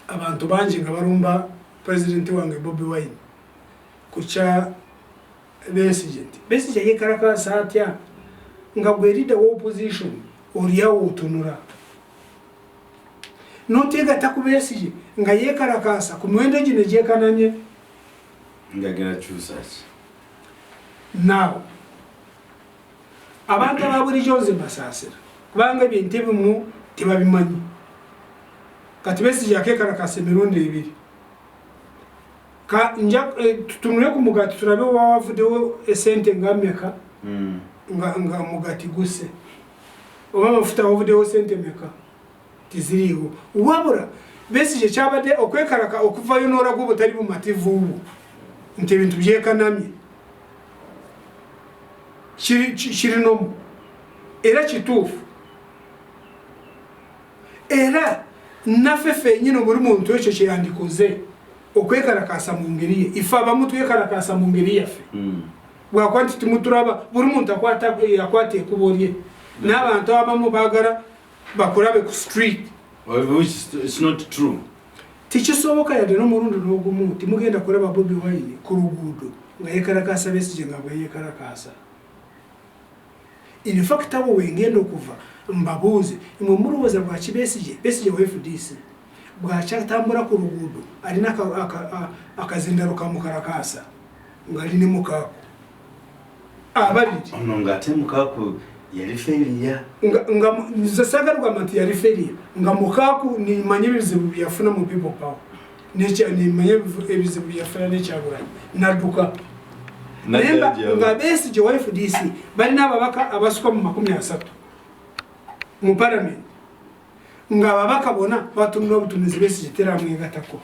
abantu bangi nga balumba president wange BobiWine kukya Besigye nti Besigye yekalakasa atya nga gweriddewo opposition oliawo otunula noteegata ku Besigye nga yekalakasa ku miwendo gino gyekananye naawo abantu ababulijjo nze basaasira kubanga ebintu ebimu tebabimanyi kati Besigye akekalakasa emirundi 2 tutunule ku mugati tulabe wawavuddewo esente nga mmeka nga mugati guse oba amafuta wavuddewo sente meka tiziriiwo wabula Besigye kyabadde okwekalaka okuvayo n'olaga obutali bumativu bwo nti ebintu byekanamye kirinomu era kituufu era naffe ffennyini buli muntu ekyo kyeyandikoze okwekalakasa mu ngeri ye ife abamu twekalakasa mu ngeri yaffe bwakuba nti timutulaba buli muntu akwata ekubo lye n'abantu abamu baagala bakulabe ku street it's not true tikisoboka yadde n'omulundi n'ogumu timugenda kulaba BobiWine ku luguudo nga yekalakasa Besigye nga bwe yekalakasa in fact abo wengenda okuva mbabuuze mwe mulowooza lwaki Besigye wa FDC bwakyatambula ku luguudo alina akazindalo kamukalakasa ng'ali ne mukaaku abaliri ono ng'ate mukaaku yali feriya nze saagala kugamba nti yali feriya nga mukaaku nimanye ebizibu byafuna mu people power nimanye ebizibu byafuna n'ekyabulanyi nadduka naye nga Besigye wa FDC balina ababaka abasuka mu 30 mu parliament nga ababaka bona batumira obutunuzi Besigye teramwegatako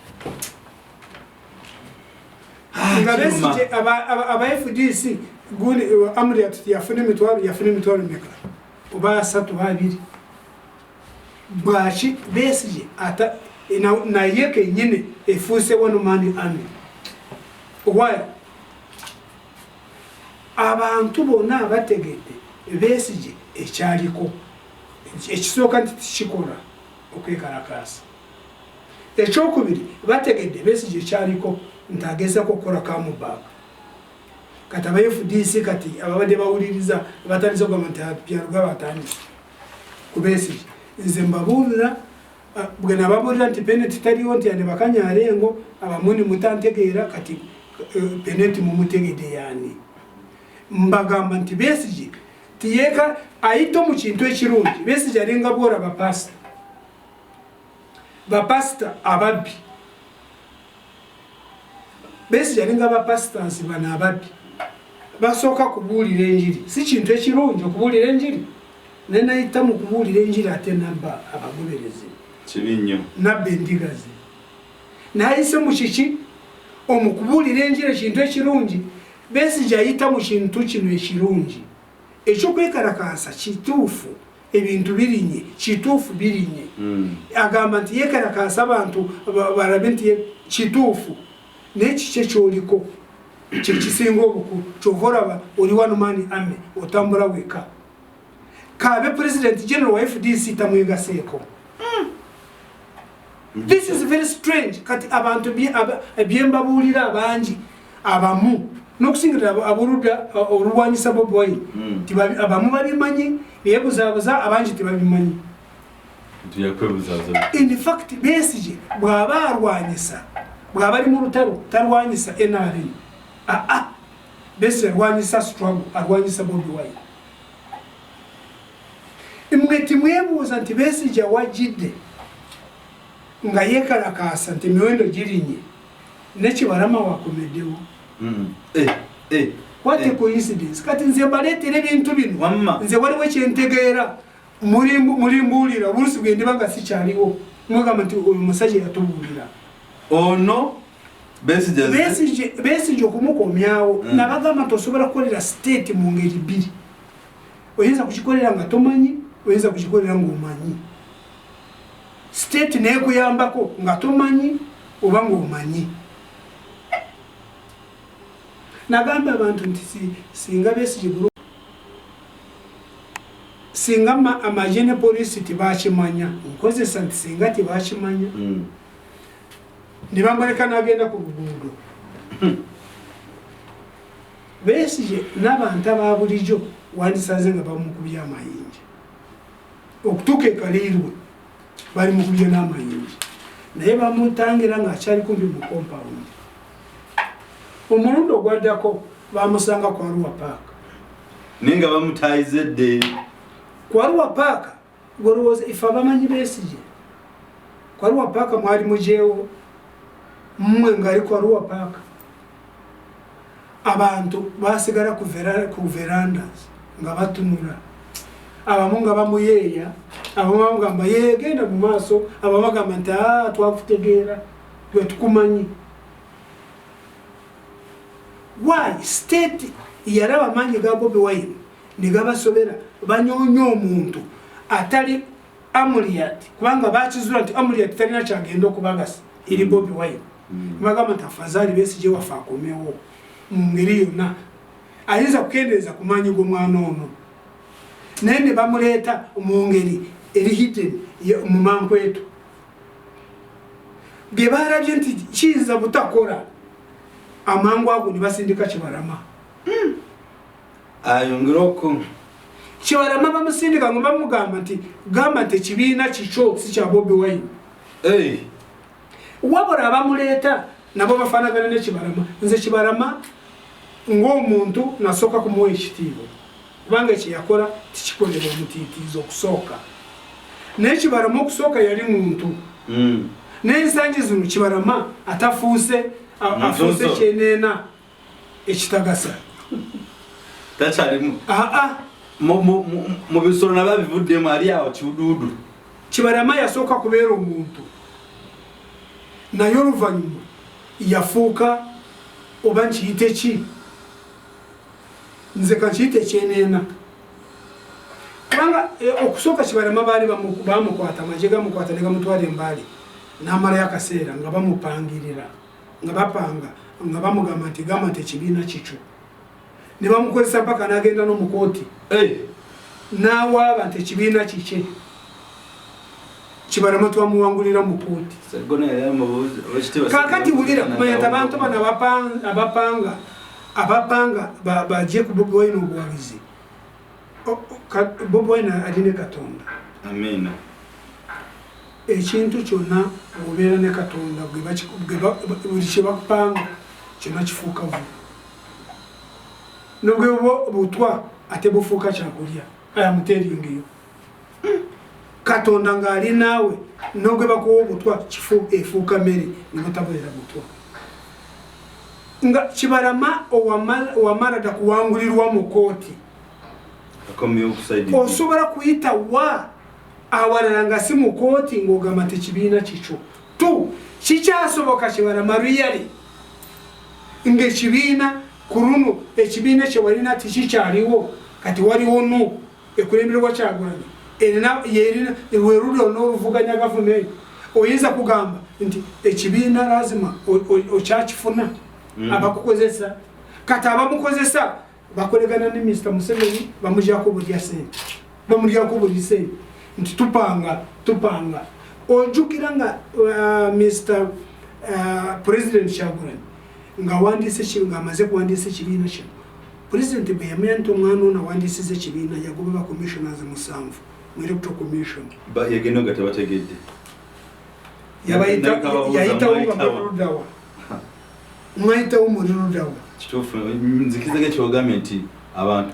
nga besije aba FDC guni amri yafune mitwaro meka oba satu babiri bwachi besije ata na yeke nyine efuse one man army why abantu bona bategete besije ekyaliko ekisoka ntikikora okwekarakasa ekyokubiri bategedde besije ekyaliko ntageza kokora kamubaga kati aba FDC kati ababadde bawuliriza batandise gavumenti yapyaruga batandise kubesije nze mbabulira bwena babulira nti penalty taliwo nti ane bakanyarengo abamuni mutantegeera kati penalty mumutegedde yani mbagamba nti besije tiyeka ayito mu kintu ekirungi besije alinga bwora bapasta ababbi besije alinga bapastors bana ababbi basoka kubuulira enjiri si kintu ekirungi okubuulira enjiri nenayita mu kubuulira enjiri ate nabba abagoberezi kibinnyo nabba endigazi nayise mu kiki omukubuulira enjiri ekintu ekirungi besije ayita mu kintu kino ekirungi ekyokwekalakasa kituufu ebintu birinye kituufu birinye agamba nti yekalakasa abantu balabe nti kituufu nekikye kyoliko kyekisinga obukulu kyovoraba oli one man army otambula weka kabe president general wa FDC tamwegaseeko this is very strange kati abantu byembabuulira abangi abamu nokusingira aburuda olwanyisa BobiWine abamu babimanyi byebuzabuza abangi tebabimanyi in fact besije bwaba arwanyisa bwaba ali mu rutaro tarwanyisa NRM besije arwanyisa struggle arwanyisa BobiWine imweti mwebuuza nti besije wajidde nga yekalakasa nti miwendo girinye nekibalama wakomeddewo what a coincidence kati nze baletere ebintu bino nze waliwo ekyentegeera mulimbuulira bulusi bwendi banga sikyaliwo mwegamba nti oyo musajja yatubuulira ono besije okumukomyawo nabagamba nti osobola kukolera state mu ngeri bbiri oyinza kukikolera nga tomanyi oyinza kukikolera ng'omanyi state nekuyambako nga tomanyi oba ng'omanyi nagamba abantu nti singa besije singa amajene polisi tibakimanya nkozesa nti singa tibakimanya nibamuleka nagenda ku luguudo besije n'abantu ababulijjo wandisaze nga bamukubya amayinja okutuuka ekaliirwe bali mukubya n'amayinja naye bamutangira ng'akyali kumpi mu compound omulundi ogwaddako bamusanga ku Arua Park ninga bamutayizedde ku Arua Park golowooza ife abamanyi besije ku Arua Park mwali mujeewo mmwe ngaali ku Arua Park abantu basigala ku verandas nga batunula abamu nga bamuyeeya abamu bamugamba yegenda mu maaso abamu bagamba nti twakutegeera gwe tukumanyi why state yaraba manyi ga BobiWine nigabasobera banyonyo omuntu atali amuliyati kubanga bakizula nti amuliyati talina kyagenda okubagasa eri BobiWine bagamba nti afazali besije wafa akomewo mu ngeri yonna ayinza kukendeeza ku maanyi g'omwana ono naye ne bamuleeta mu ngeri eri hidden mu mankwetu bye balabye nti kiyinza butakora amangu ago ne basindika Kibalama ayongiroko Kibalama bamusindika ngo bamugamba nti gamba nti ekibiina kikyo si kya BobiWine wabula bamuleeta nabo bafaanagana ne Kibalama nze Kibalama ng'omuntu nasooka kumuwa ekitiibwa kubanga kyeyakola tikikolera omutiitiizi okusooka naye Kibalama okusooka yali muntu n'ensangi zino Kibalama atafuuse afuuse kyeneena ekitagasa takyalimu mu bisolo nababivuddemu ali awo kiwuduudu Kibalama yasooka kubeera omuntu naye oluvannyuma yafuuka oba nkiyite ki nze kankiyite kyenena kubanga okusooka Kibarama baali bamukwata amagye gamukwata ne gamutwala embaali n'amalayo akaseera nga bamupangirira nga bapanga nga bamugamba nti gamba nti ekibiina kikyo ne bamukozesa mpaka n'agenda n'omukooti n'awaaba nti ekibiina kikye Kibarama twamuwangulira mu kooti kakati wulira kumanya nti abantu bano abapanga bajje ku BobiWine obuwagizi BobiWine aline Katonda amina ekintu kyonna obeera ne Katonda buli kyebakupanga kyonna kifuuka vu nobwe butwa ate bufuuka kyakulya ayamuteringiyo Katonda nga ali naawe nogwe bakuwa obutwa efuuka mmere nibotabolera butwa nga Kibarama owamala da kuwangulirwa mu kooti osobola kuyita wa awalala nga si mu kooti ng'ogamba nti ekibiina kikyo tu kikyasoboka Kibarama luyali ng'ekibiina ku luno ekibiina kye walina tikikyaliwo kati waliwo no ekulemberwa Kyagulanyi yerina werulyo n'oluvuganya gavumenti oyinza kugamba nti ekibiina lazima okyakifuna abakukozesa kati abamukozesa bakolegana ne Mr. Museveni bamugyako buli sente bamulyako buli sente nti tupanga ojjukira nga Mr. President Kyagulanyi nga amaze kuwandiisa ekibiina kino President bwe yamanya nti omwana ono awandiisiza ekibiina yagoba ba commissioners 7 mu electoral commission yagenda nga tebategedde yayitawo nga mulirudawa mwayitawo mulirudawa kituufu nzikiriza kyogambye nti abantu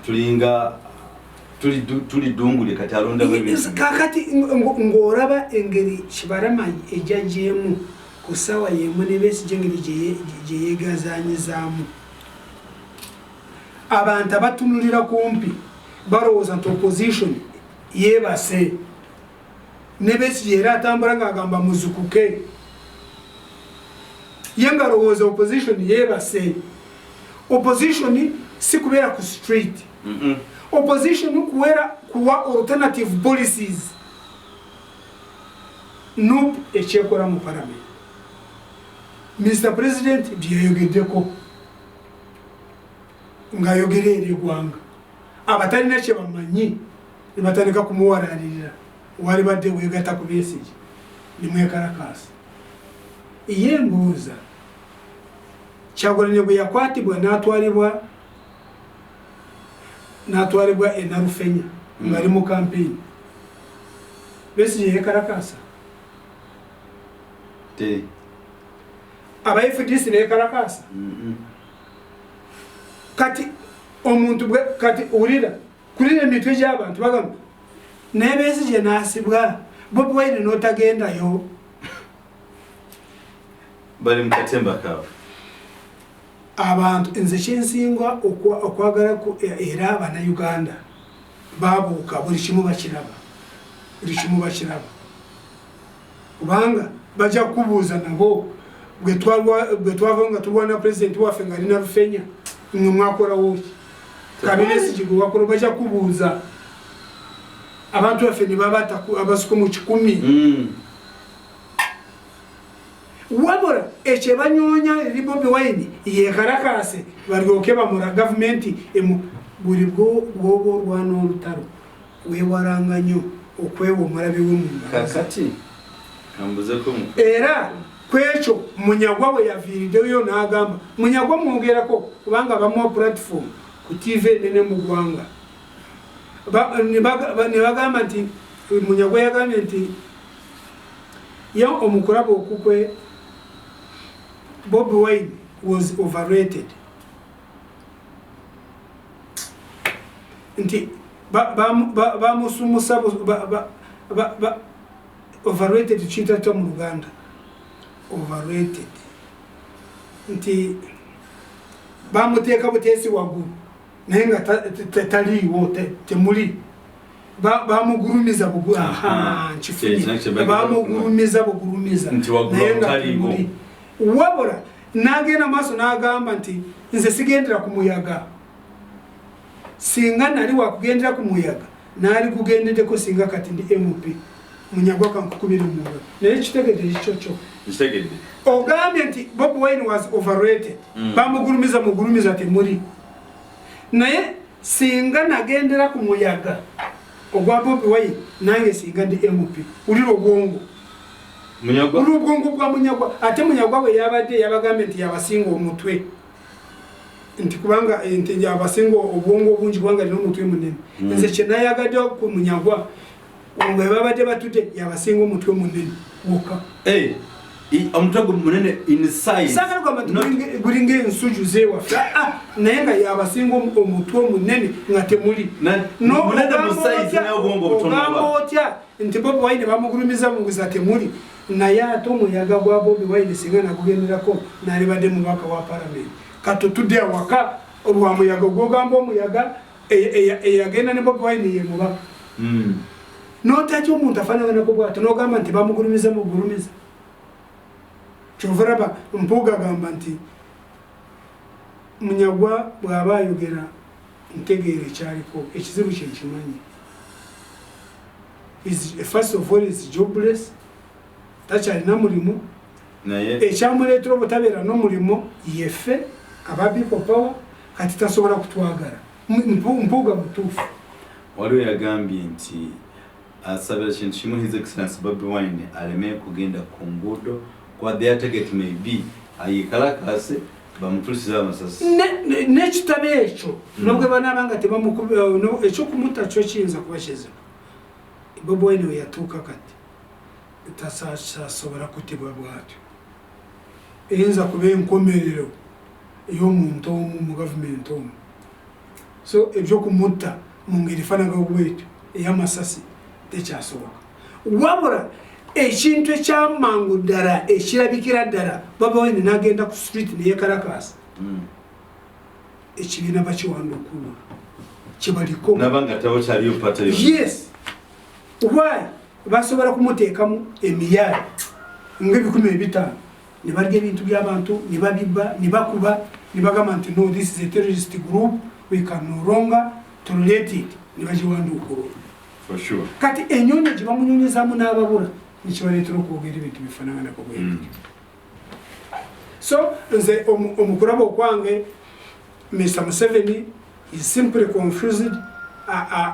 tuli dungule kati alonda kakati ng'olaba engeri Kibarama ejjagyemu ku ssaawa y'emu ne Besigye engeri gye yeegazanyizaamu abantu abatunulira kumpi balowooza nti opposition yeebase ne Besigye era atambula ng'agamba muzukuke ye nga lowooza opposition yeebase opposition si kubeera ku street opposition kuwa alternative policies nup ekyekola mu parliament Mr. President byeyogeddeko ng'ayogera eri eggwanga abatalina kye bamanyi ne batandika kumuwalalirira wali badde weegatta ku Besigye ne mwekalakaasa ye mbuuza Kyagulanyi bwe yakwatibwa n'atwalibwa e Narufenya ng'ali mu campaign Besigye yeekalakaasa aba FDC beekalakaasa kati omuntu kati ulira kulira emitwe gy'abantu bagamba naye Besigye n'asibwa BobiWine n'otagendayo bali mu katemba kaabwe abantu nze kyensinga okwagala era Banayuganda babuuka buli kimu bakiraba kubanga bajja kubuuza nabo bwe twava nga tulwana president waffe nga alina Rufenya nga mwakolawo ki Besigye gwe wakola bajja kubuuza abantu baffe ne babata abasuka mu 10 wabula ekye banyoonya eri BobiWine yeekalakaase balyoke bamula gavumenti buli bwoba olwana olutalo weewalanga nnyo okwewa omulabi kakati era kwekyo Munyagwa bwe yaviiriddeyo n'agamba Munyagwa mwogerako kubanga bamuwa platform ku TV enene mu ggwanga ne bagamba nti Munyagwa yagambye nti ye omukulaba okukwe BobiWine was overrated nti bamusumusa overrated kiyitata mu Luganda overrated nti bamuteeka buteesi waggulu naye nga taliiwo temuli bamugurumiza bamugurumiza naye nga temuli wabula nagenda maaso n'agamba nti nze sigendera ku muyaga singa nali wakugendera ku muyaga nali kugendeddeko singa kati ndi MP munyagwa kankukubira mu ngalo naye kitegedde ekyo ogambye nti BobiWine was overrated bamugulumiza temuli naye singa nagendera ku muyaga ogwa BobiWine nange singa ndi MP uliro obwongo ubwongo bwa munyagwa ate munyagwa we yabadde yabagambye nti yabasinga omutwe nti kubanga nti yabasinga obwongo obungi kubanga alina omutwe munene nze kyenayagadde ku munyagwa we babadde batudde yabasinga omutwe munene wokka omutwe munene inside gulinga ensuju zewaffe naye nga yabasinga omutwe munene nga temuli ogamba otya nti BobiWine bamugulumiza munguza temuli naye ate omuyaga gwa BobiWine singa nagugenderako nalibadde mubaka wa palamenti katutudde awaka olwa muyaga gwogamba omuyaga eyagenda ne BobiWine ye mubaka notaki omuntu afaanaganako bwate nogamba nti bamugulumiza mugulumiza kyovaraba mpuuga gamba nti munyagwa bw'aba ayogera ntegeera ekyaliko ekizibu kyenkimanyi first of all is jobless takyalina mulimu ekyamuleetera obutabeera n'omulimu yeffe aba people power kati tasobola kutwagala mpuuga mutuufu waliwo yagambye nti asabira kintu kimu his excellence BobiWine aleme kugenda ku nguudo kwa their target may be ayikalakase bamutusiza amasasi n'ekitabo ekyo nobwe banaabanga tebamukubira ekyokumuta kyo kiyinza kuba kizibu BobiWine we yatuuka kati tasasobola kutibwa bwatyo eyinza kuba enkomerero ey'omuntu omu mu gavumenti omu so ebyokumuta mu ngeri fanaga bwetyo ey'amasasi tekyasoboka wabula ekintu ekyamangu ddala ekirabikira ddala BobiWine n'agenda ku street neyekalakasa ekibiina bakiwanda okulu kibaliko yes why basobola kumuteekamu emiyaala nga 500 ne balya ebintu by'abantu ne babibba ne bakuba ne bagamba nti no this is a terrorist group we can no longer tolerate it ne bakiwanda okulu kati enyonyi gye bamunyonyezamu n'ababula nikibaleetera okwogera ebintu bifaanaganako bwebityo so nze omukulaba okwange Mr. Museveni is simply confused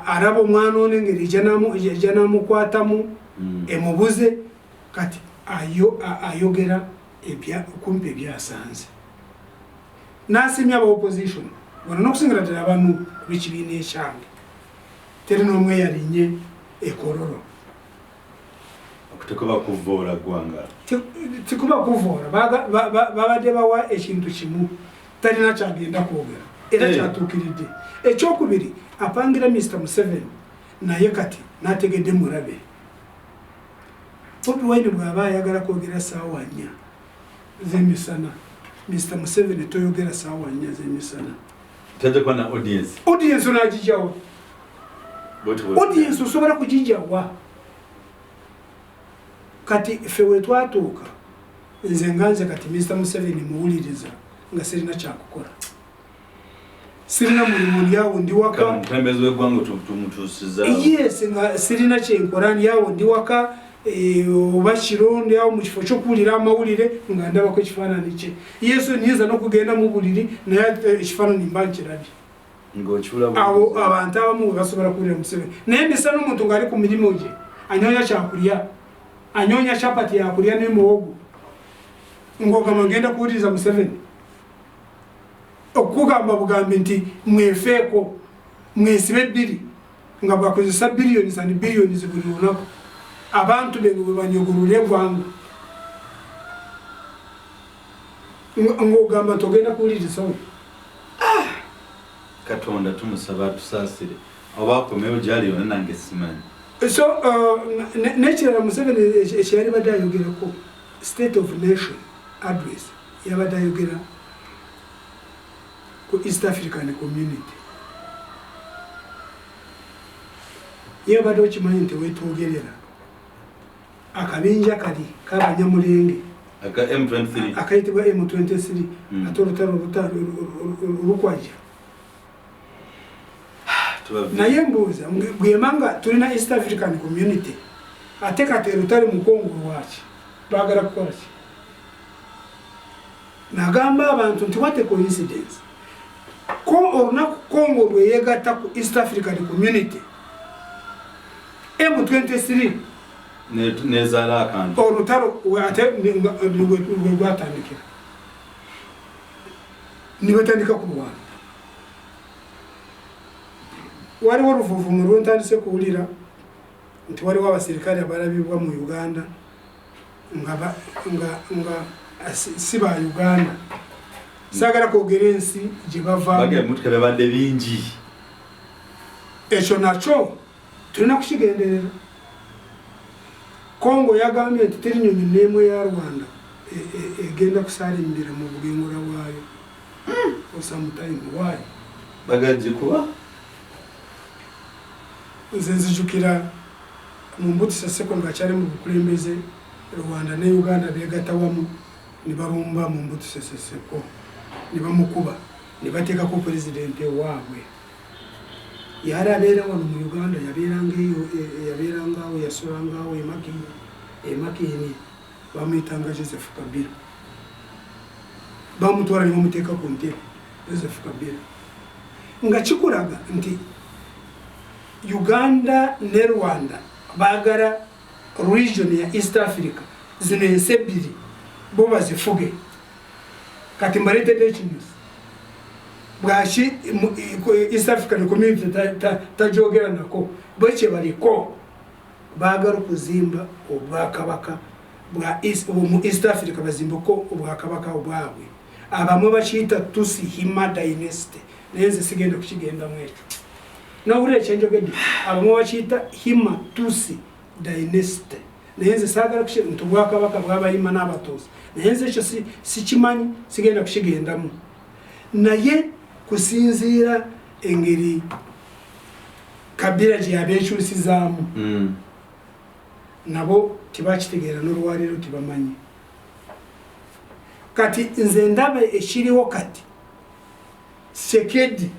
araba omwana ono engeri ejja n'amukwatamu emubuze kati ayogera kumpi ebyasanze n'asimya aba opposition wano n'okusingira ddala abantu b'ekibiina ekyange teri n'omwe yalinye ekololo tekuba kuvoola gwanga tekuba kuvoola babadde bawa ekintu kimu talina kyagenda kwogera era kyatuukiridde ekyokubiri apangira Mr. Museveni naye kati n'ategedde mulabe BobiWine bw'aba ayagala kwogera saawa 4 z'emisana Mr. Museveni toyogera saawa 4 z'emisana tajja na audience n'agijjawa audience osobola kugijjawa kati ffe wetwatuuka nze nganze kati Mr. Museveni muwuliriza nga sirina kyakukola sirina mulimu ndyawo ndi waka yes nga sirina kyenkola ndyawo ndi waka oba kiro ndyawo mu kifo ky'okuwulira amawulire nga ndabako ekifaananyi kye yesu niyinza n'okugenda mu buliri naye ekifaananyi mba nkirabye abo abantu abamu bwe basobola kuwulira Museveni naye mbisa n'omuntu ng'ali ku mirimu gye anyonya kyakulya anyonya chapati yakulya n'emuwogo ng'ogamba ngenda kuwuliriza Museveni okugamba bugambi nti mwefeeko mwesibe ebbiri nga bwakozesa billions and billions buli lunaku abantu be bwe banyogolula eggwanga ng'ogamba togenda kuwulirizawo Katonda tumusaba tusaasire oba akomewo gyali yonna nange simanyi so nekirala Museveni ekyali badde ayogerako state of nation address yabadde ayogera ku East African community yabadde okimanyi nti wetwogerera akabinja kali k'abanyamulenge aka M23 akaitibwa M23 atorotaro rukwaje naye mbuuza bwemanga tulina East African Community ateka terutari mu Congo wachi bagala kukola ki nagamba abantu nti what a coincidence ko olunaku Congo lwe yegatta ku East African Community M23 nezala akantu olutalo ate niwe gwatandikira niwe tandika ku Rwanda waliwo oluvuvumu lwontandise kuwulira nti waliwo abasirikale abalabibwa mu Uganda nga si ba Uganda sagala kwogera ensi gye bavaamu mutuka babadde bingi ekyo nakyo tulina kukigenderera. Congo yagambye nti teri nnyonyi n'emu ya Rwanda egenda kusaalimbira mu bugengula bwayo osamutayimu waayo bagajje kuba nze nzijukira mu Mbuto Seko ng'akyali mu bukulembeze Rwanda ne Uganda beegatta wamu ne balumba mu Mbuto Seko ne bamukuba ne bateekako pulezidenti waabwe yali abeera wano mu Uganda yabeerangawo yasolangawo emakini bamuyitanga Joseph Kabila bamutwala ne bamuteeka ku ntebe Joseph Kabila nga kikulaga nti Uganda ne Rwanda bagala region ya East Africa zino ensi ebbiri bo bazifuge kati mbaletedde ekinyusi bwashi East African Community tajogera nako bweche baliko bagala kuzimba obwakabaka bwa East Africa bazimbako obwakabaka obwabwe abamwe bakiyita Tusi Hima Dynasty nenze sigenda kukigenda mwekyo nawulira ekyenjogedde abamwe bakiyita Hima Tusi Dynasty nenze sagala kushira nti obwakabaka bw'abayima n'abatozi nenze ekyo sikimanyi sigenda kukigendamu naye kusinziira engeri Kabila gye yabeekyusizaamu nabo tibakitegeera n'olwaleero tibamanyi kati nze ndaba ekiriwo kati Sekedi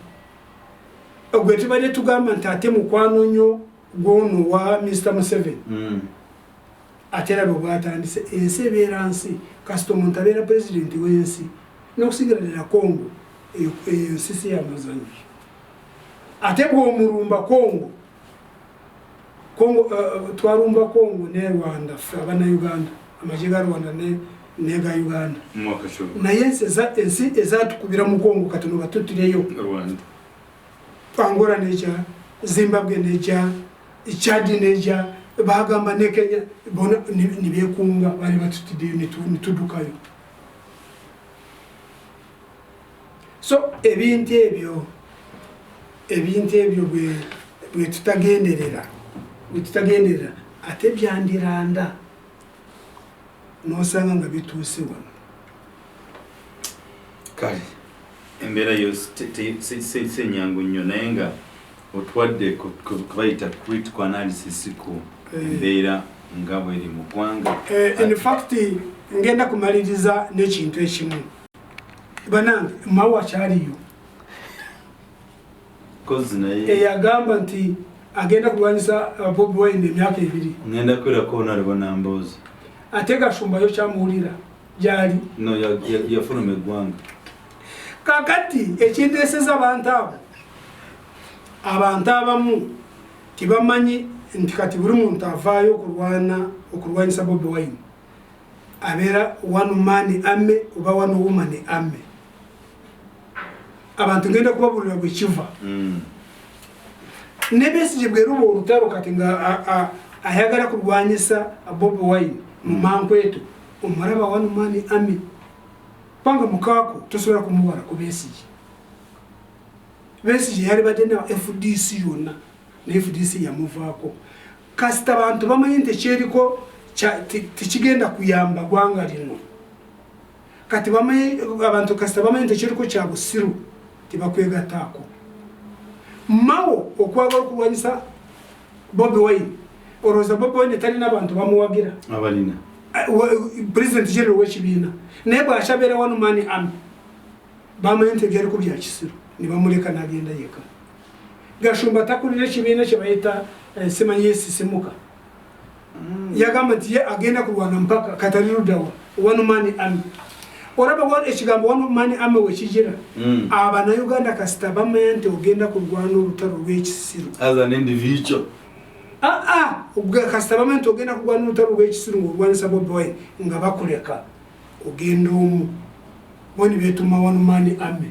ogwe tubadde tugamba nti ate mukwano nnyo gw'ono wa Mr. Museveni ate era bwe bwatandise ensi ebeera nsi kasita omuntu abeera pulezidenti w'ensi n'okusigalalira Congo ensisi y'amazanyo ate bw'omulumba Congo twarumba Congo ne Rwanda Banayuganda amagye ga Rwanda ne ga Uganda naye ensi ezatukubira mu Congo kati no batutireyo Rwanda Angola neja Zimbabwe neja Chad neja bagamba ne Kenya bona nibekunga bali batutideyo nitudukayo so ebintu ebyo bwe tutagenderera ate byandiranda nosanga nga bituuse wano kale embeera yo senyangu nnyo naye nga otwadde kubayita critical analysis ku embeera nga bweri mu ggwanga in fact ngenda kumaliriza n'ekintu ekimu banange mawa kyaliyo eyagamba nti agenda kulwanyisa BobiWine emyaka 2 ngenda kwirako nalibonamboozi ate Gashumbayo kyamuwulira gyali no yafuluma eggwanga kakati ekinteeseza abantu abamu tibamanyi nti kati buli muntu avaayo okulwanyisa BobiWine abeera one man army oba one woman army abantu ngenda kubabulira bwe kiva ne Besigye bwe ruba olutalo kati nga ayagala kulwanyisa BobiWine mu Mankweto omulaba one man army panga mukaako tosobola kumuwala ku Besigye yali badde na FDC yonna ne FDC yamuvaako kasita abantu bamanyi nti ekyeriko tikigenda kuyamba gwanga lino kati bamanyi abantu kasita bamanyi nti ekyeriko kya busiru tibakwegataako mawo okwagala okulwanyisa BobiWine olowooza BobiWine talina abantu bamuwagira abalina president general w'ekibiina naye bw'akyabera one man army bamantegere ku bya Kisiro ne bamuleka n'agenda yeka Gashumba takulira ekibiina kye bayita simanyi sisimuka yagamba nti ye agenda kulwana mpaka katalirudawa one man army oraba wa ekigambo one man army wekigira Abanayuganda kasita bamanya nti ogenda kulwana olutalo lw'Ekisiro as an individual kasita bamanya nti ogenda kulwana olutalo lw'Ekisiro ng'olwanisa BobiWine nga bakuleka ogenda omu boni betuma one man army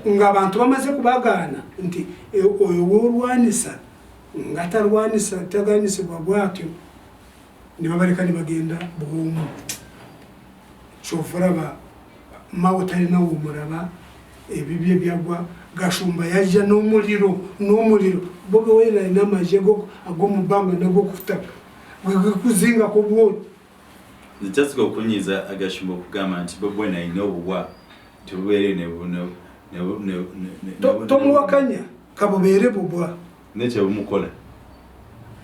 nga abantu bamaze kubagaana nti oyo wolwanisa nga talwanisa taganisibwa bwatyo ne babaleka ne bagenda bwomu kyofuraba mawo talina wumuraba ebibye byagwa Gashumba yajja n'omuliro BobiWine alina amagye ag'omubanga nag'okutaka kuzinga ko bwoti nitasiga okunyiza Agashumba okugamba nti BobiWine alina obuwa tubeere tomuwakanya kabubeere bubwa nekye bumukola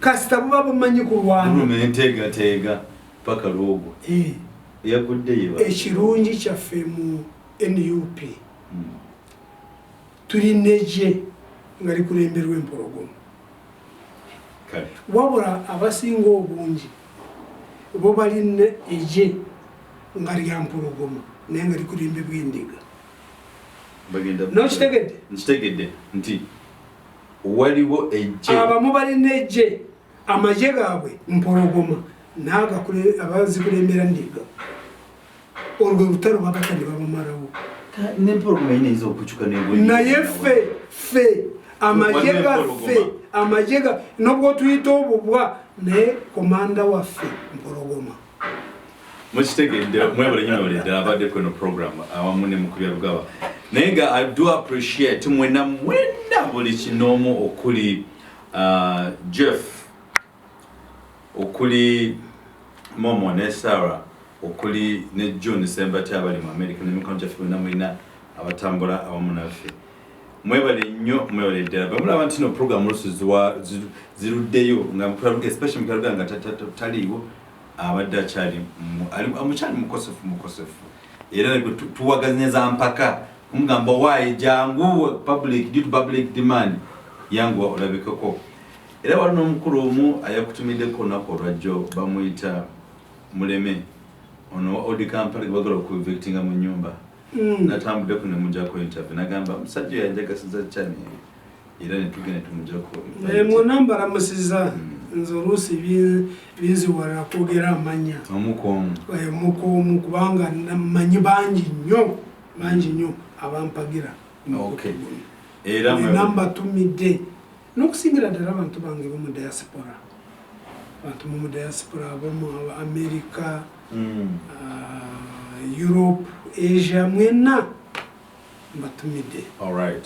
kasita buba bumanyi kulwana enteegateega paka lwogo yaguddeyo ekirungi kyaffe mu NUP tulina eje nga likulemberwa empologoma wabula abasinga obungi bo balina eje nga lya mpologoma naye nga likulembebwa endiga nkitegedde nti waliwo ejje abamu balina ejje amagye gaabwe mpologoma abazikulembera ndiga olwo lutalo babatali babamalawo n'empologoma yina eyinza okukyuka naye ffe amagye ga nobwo tuyita obubwa naye komanda waffe mpologoma mukitegedde mwebale nnyo ddala abaddeko eno program awamu ne mukubya lugaba naye nga I do appreciate mwena buli kinoomu okuli Jeff okuli Momo ne Sarah okuli ne John Sembati abali mu America ne mikono gyaffe mwena mwina abatambula awamu naffe mwebale nnyo mwebale ddala bamulaba nti no program olusi ziruddeyo nga mukulaluka especially mukulaluka nga taliiwo abadde akyali amukyali mukosefu era tuwaganyeza mpaka kumugamba waayi jangu due to public demand yangu olabikeko era wali n'omukulu omu ayakutumiddeko olunaku olwajjo bamuyita Muleme ono odi company bagala okuvictinga mu nyumba natambuddeko ne mujjako interview nagamba musajja yanjagasiza cyane era netugenda tumujjako munambaramusiza nze oluusi binziwala kwogera amanya omukomu kubanga manyi bangi nnyo abampagira era namba tumidde n'okusingira ddala abantu bange bomu diaspora abantu mu diaspora bomu America Europe Asia mwena mbatumidde. Alright,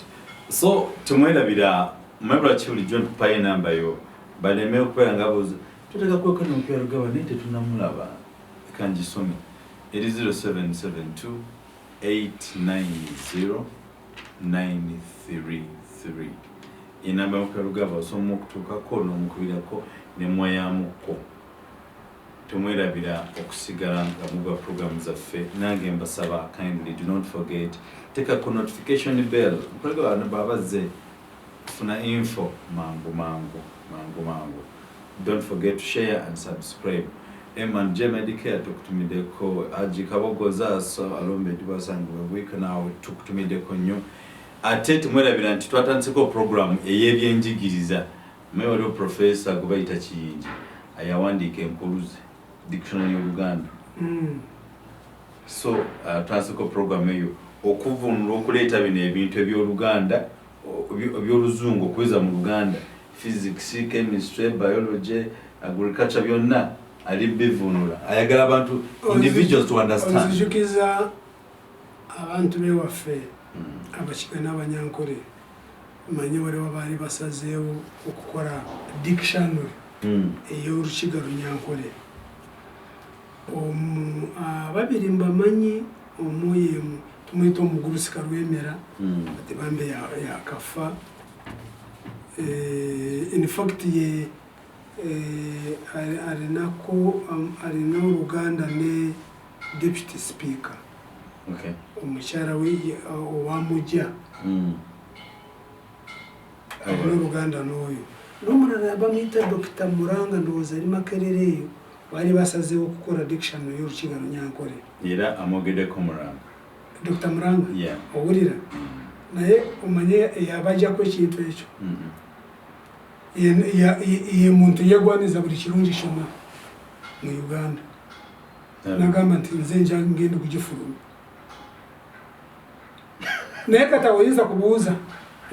so tumwerabira mwebala kiuli John tupaye namba yo baleme okubeera nga bozi tuteka kweka n'omupira lugaba naye tetunamulaba kangisome it is 0772890933 inamba y'omupira lugaba osoma okutuukako n'omukubirako ne mwayamukko tumwerabira okusigala nga muba program zaffe nange mbasaba kindly do not forget take a notification bell mpulega bano babazze funa info mangu don't forget to share and subscribe Eman Medicare tukutumideko aji kabogoza so alombe tubasanga weka nawe tukutumideko nnyo ate tumwerabira nti twatandiseko program ey'ebyenjigiriza mewaliwo professor gubayita Kiyingi ayawandiika enkuluze dictionary y'Oluganda so twasiko program eyo okuvunula okuleeta bino ebintu eby'Oluganda eby'Oluzungu okuweza mu Luganda physics, chemistry, biology, agriculture byonna ali bivunula ayagala abantu individuals to understand ozijukiza abantu bewaffe abakika n'abanyankole manye waliwo baali basazeewo okukola dictionary ey'Olukiga Lunyankole babiri mbamanyi omu tumuyita omugurusika Lwemera ati bambe yakafa in fact alina Oluganda ne deputy speaker. Okay. Omukyala we owamujja. Alina Oluganda n'oyo. N'omulala bamuyita Dr. Muranga ndowooza ali Makerere eyo. Bali basazeewo okukola dictionary y'Olukiga Lunyankole. Era amogeddeko Muranga. Dr. Muranga? Yeah. Owulira? Naye omanye yabajjako ekintu ekyo. Ye muntu yegwaniza buli kirungi kyonna mu Uganda. Nagamba nti nze ngenda kugifuluma. Naye kati oyinza kubuuza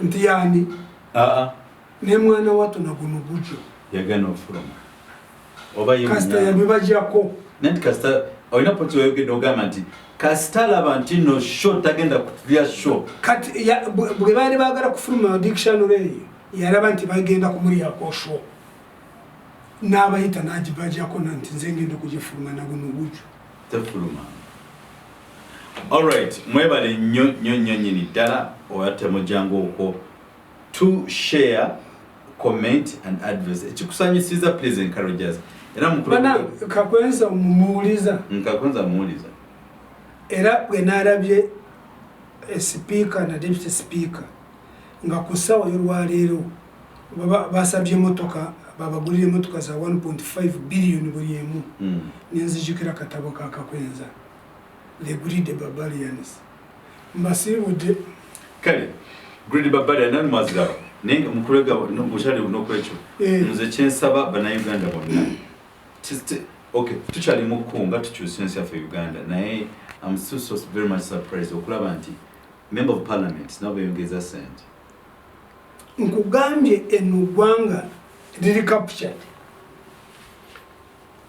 nti yaani ne mwana wattu naguno gujjo yagana ofuluma oba kasita yabibajjako nenti kasita olina poti weyogedde ogamba nti kasita alaba nti no show tagenda kutulya show kati bwe baali baagala kufuluma dictionary eyo yalaba nti bagenda kumulyako show n'abayita n'agibajjako nanti nze ngenda kugifuluma naguno gujjo tefuluma. Alright, mwebale nnyo nyini ddala oyatemujjangu okwo to share, comment and advice. Ekikusanyisiza please encourage us. Era bana kakwenza mumuuliza. Nkakwenza mumuuliza. Era bwe nalabye speaker na deputy speaker nga kusawa y'olwaleero basabye motoka babagulire motoka za 1.5 billion buli emu. Nenzijukira katabo ka Kakwenza. The Greedy Barbarians. Mbasiibudde. Kale, Greedy Barbarian nani mazigaba. Nenga mukulega n'obushali n'okwekyo. Nze kyensaba Banayuganda bonna. Okay, tukyali mu kunga tukyusensi yaffe Uganda. Naye I'm so very much surprised okulaba nti member of parliament nabo yongeza sente. Nkugambye ggwanga liri captured.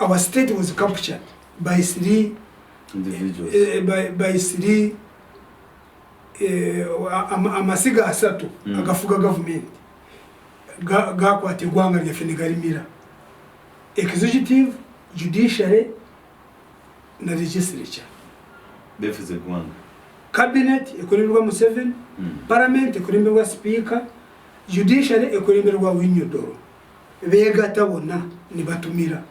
Our state was captured by three individuals. By three amasiga asatu agafuga government gakwata eggwanga lyaffe ne galimira. Executive, judiciary na legislature. Befuze eggwanga. Cabinet ekulimbirwa Museveni, parliament ekulimbirwa speaker, judiciary ekulimbirwa Winyodoro. Beegatta bonna ne batumira.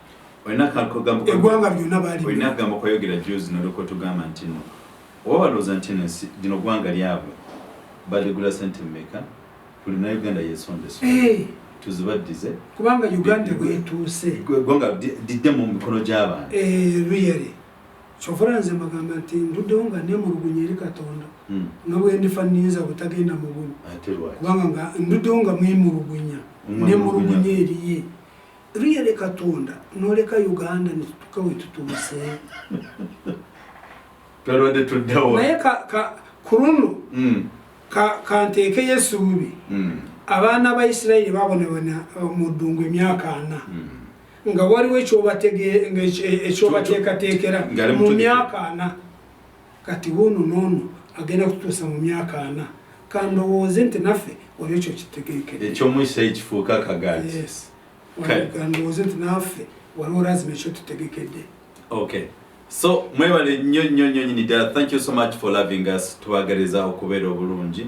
Eggwanga lyonna baali. Olina kugamba kwayogera juzi n'olyoka otugamba nti no oba balowooza nti lino ggwanga lyabwe baligula sente mmeka buli Munayuganda yeesondeso tuzibaddize kubanga Uganda bwetuuse eggwanga lidde mu mikono gy'abantu. Really kyova nze mbagamba nti nduddewo nga neemulugunya eri Katonda nga bwe ndifa nninza butagenda mu bulu kubanga nga nduddewo nga mwemulugunya neemulugunya eriye Really Katonda n'oleka Uganda ne tutuuka we tutuuse. Twalwadde tuddewo. Naye ku luno kanteekeyo essuubi. Abaana ba Isirayiri baabonabona mu ddungu emyaka 4 nga waliwo ekyobateekateekera mu myaka 4 kati wuuno n'ono agenda kutuusa mu myaka 4 kandowooze nti naffe waliwo ekyo kitegeekere ekyomuyisa ekifuuka akagaati. Yes. Kandowooze nti naffe waliwo lazima ekyo tutegekedde. Okay. So mwebale nnyo nyini ddala. Thank you so much for loving us. Tubagaliza okubeera obulungi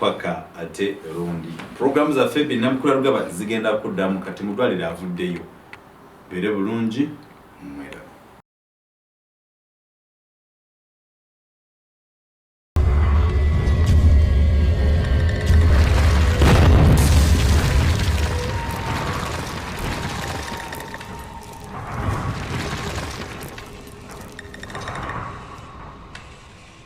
paka ate rundi. Programs zaffe Namukula Rugaba zigenda kuddamu kati mudwalire avuddeyo. Beere bulungi mwera.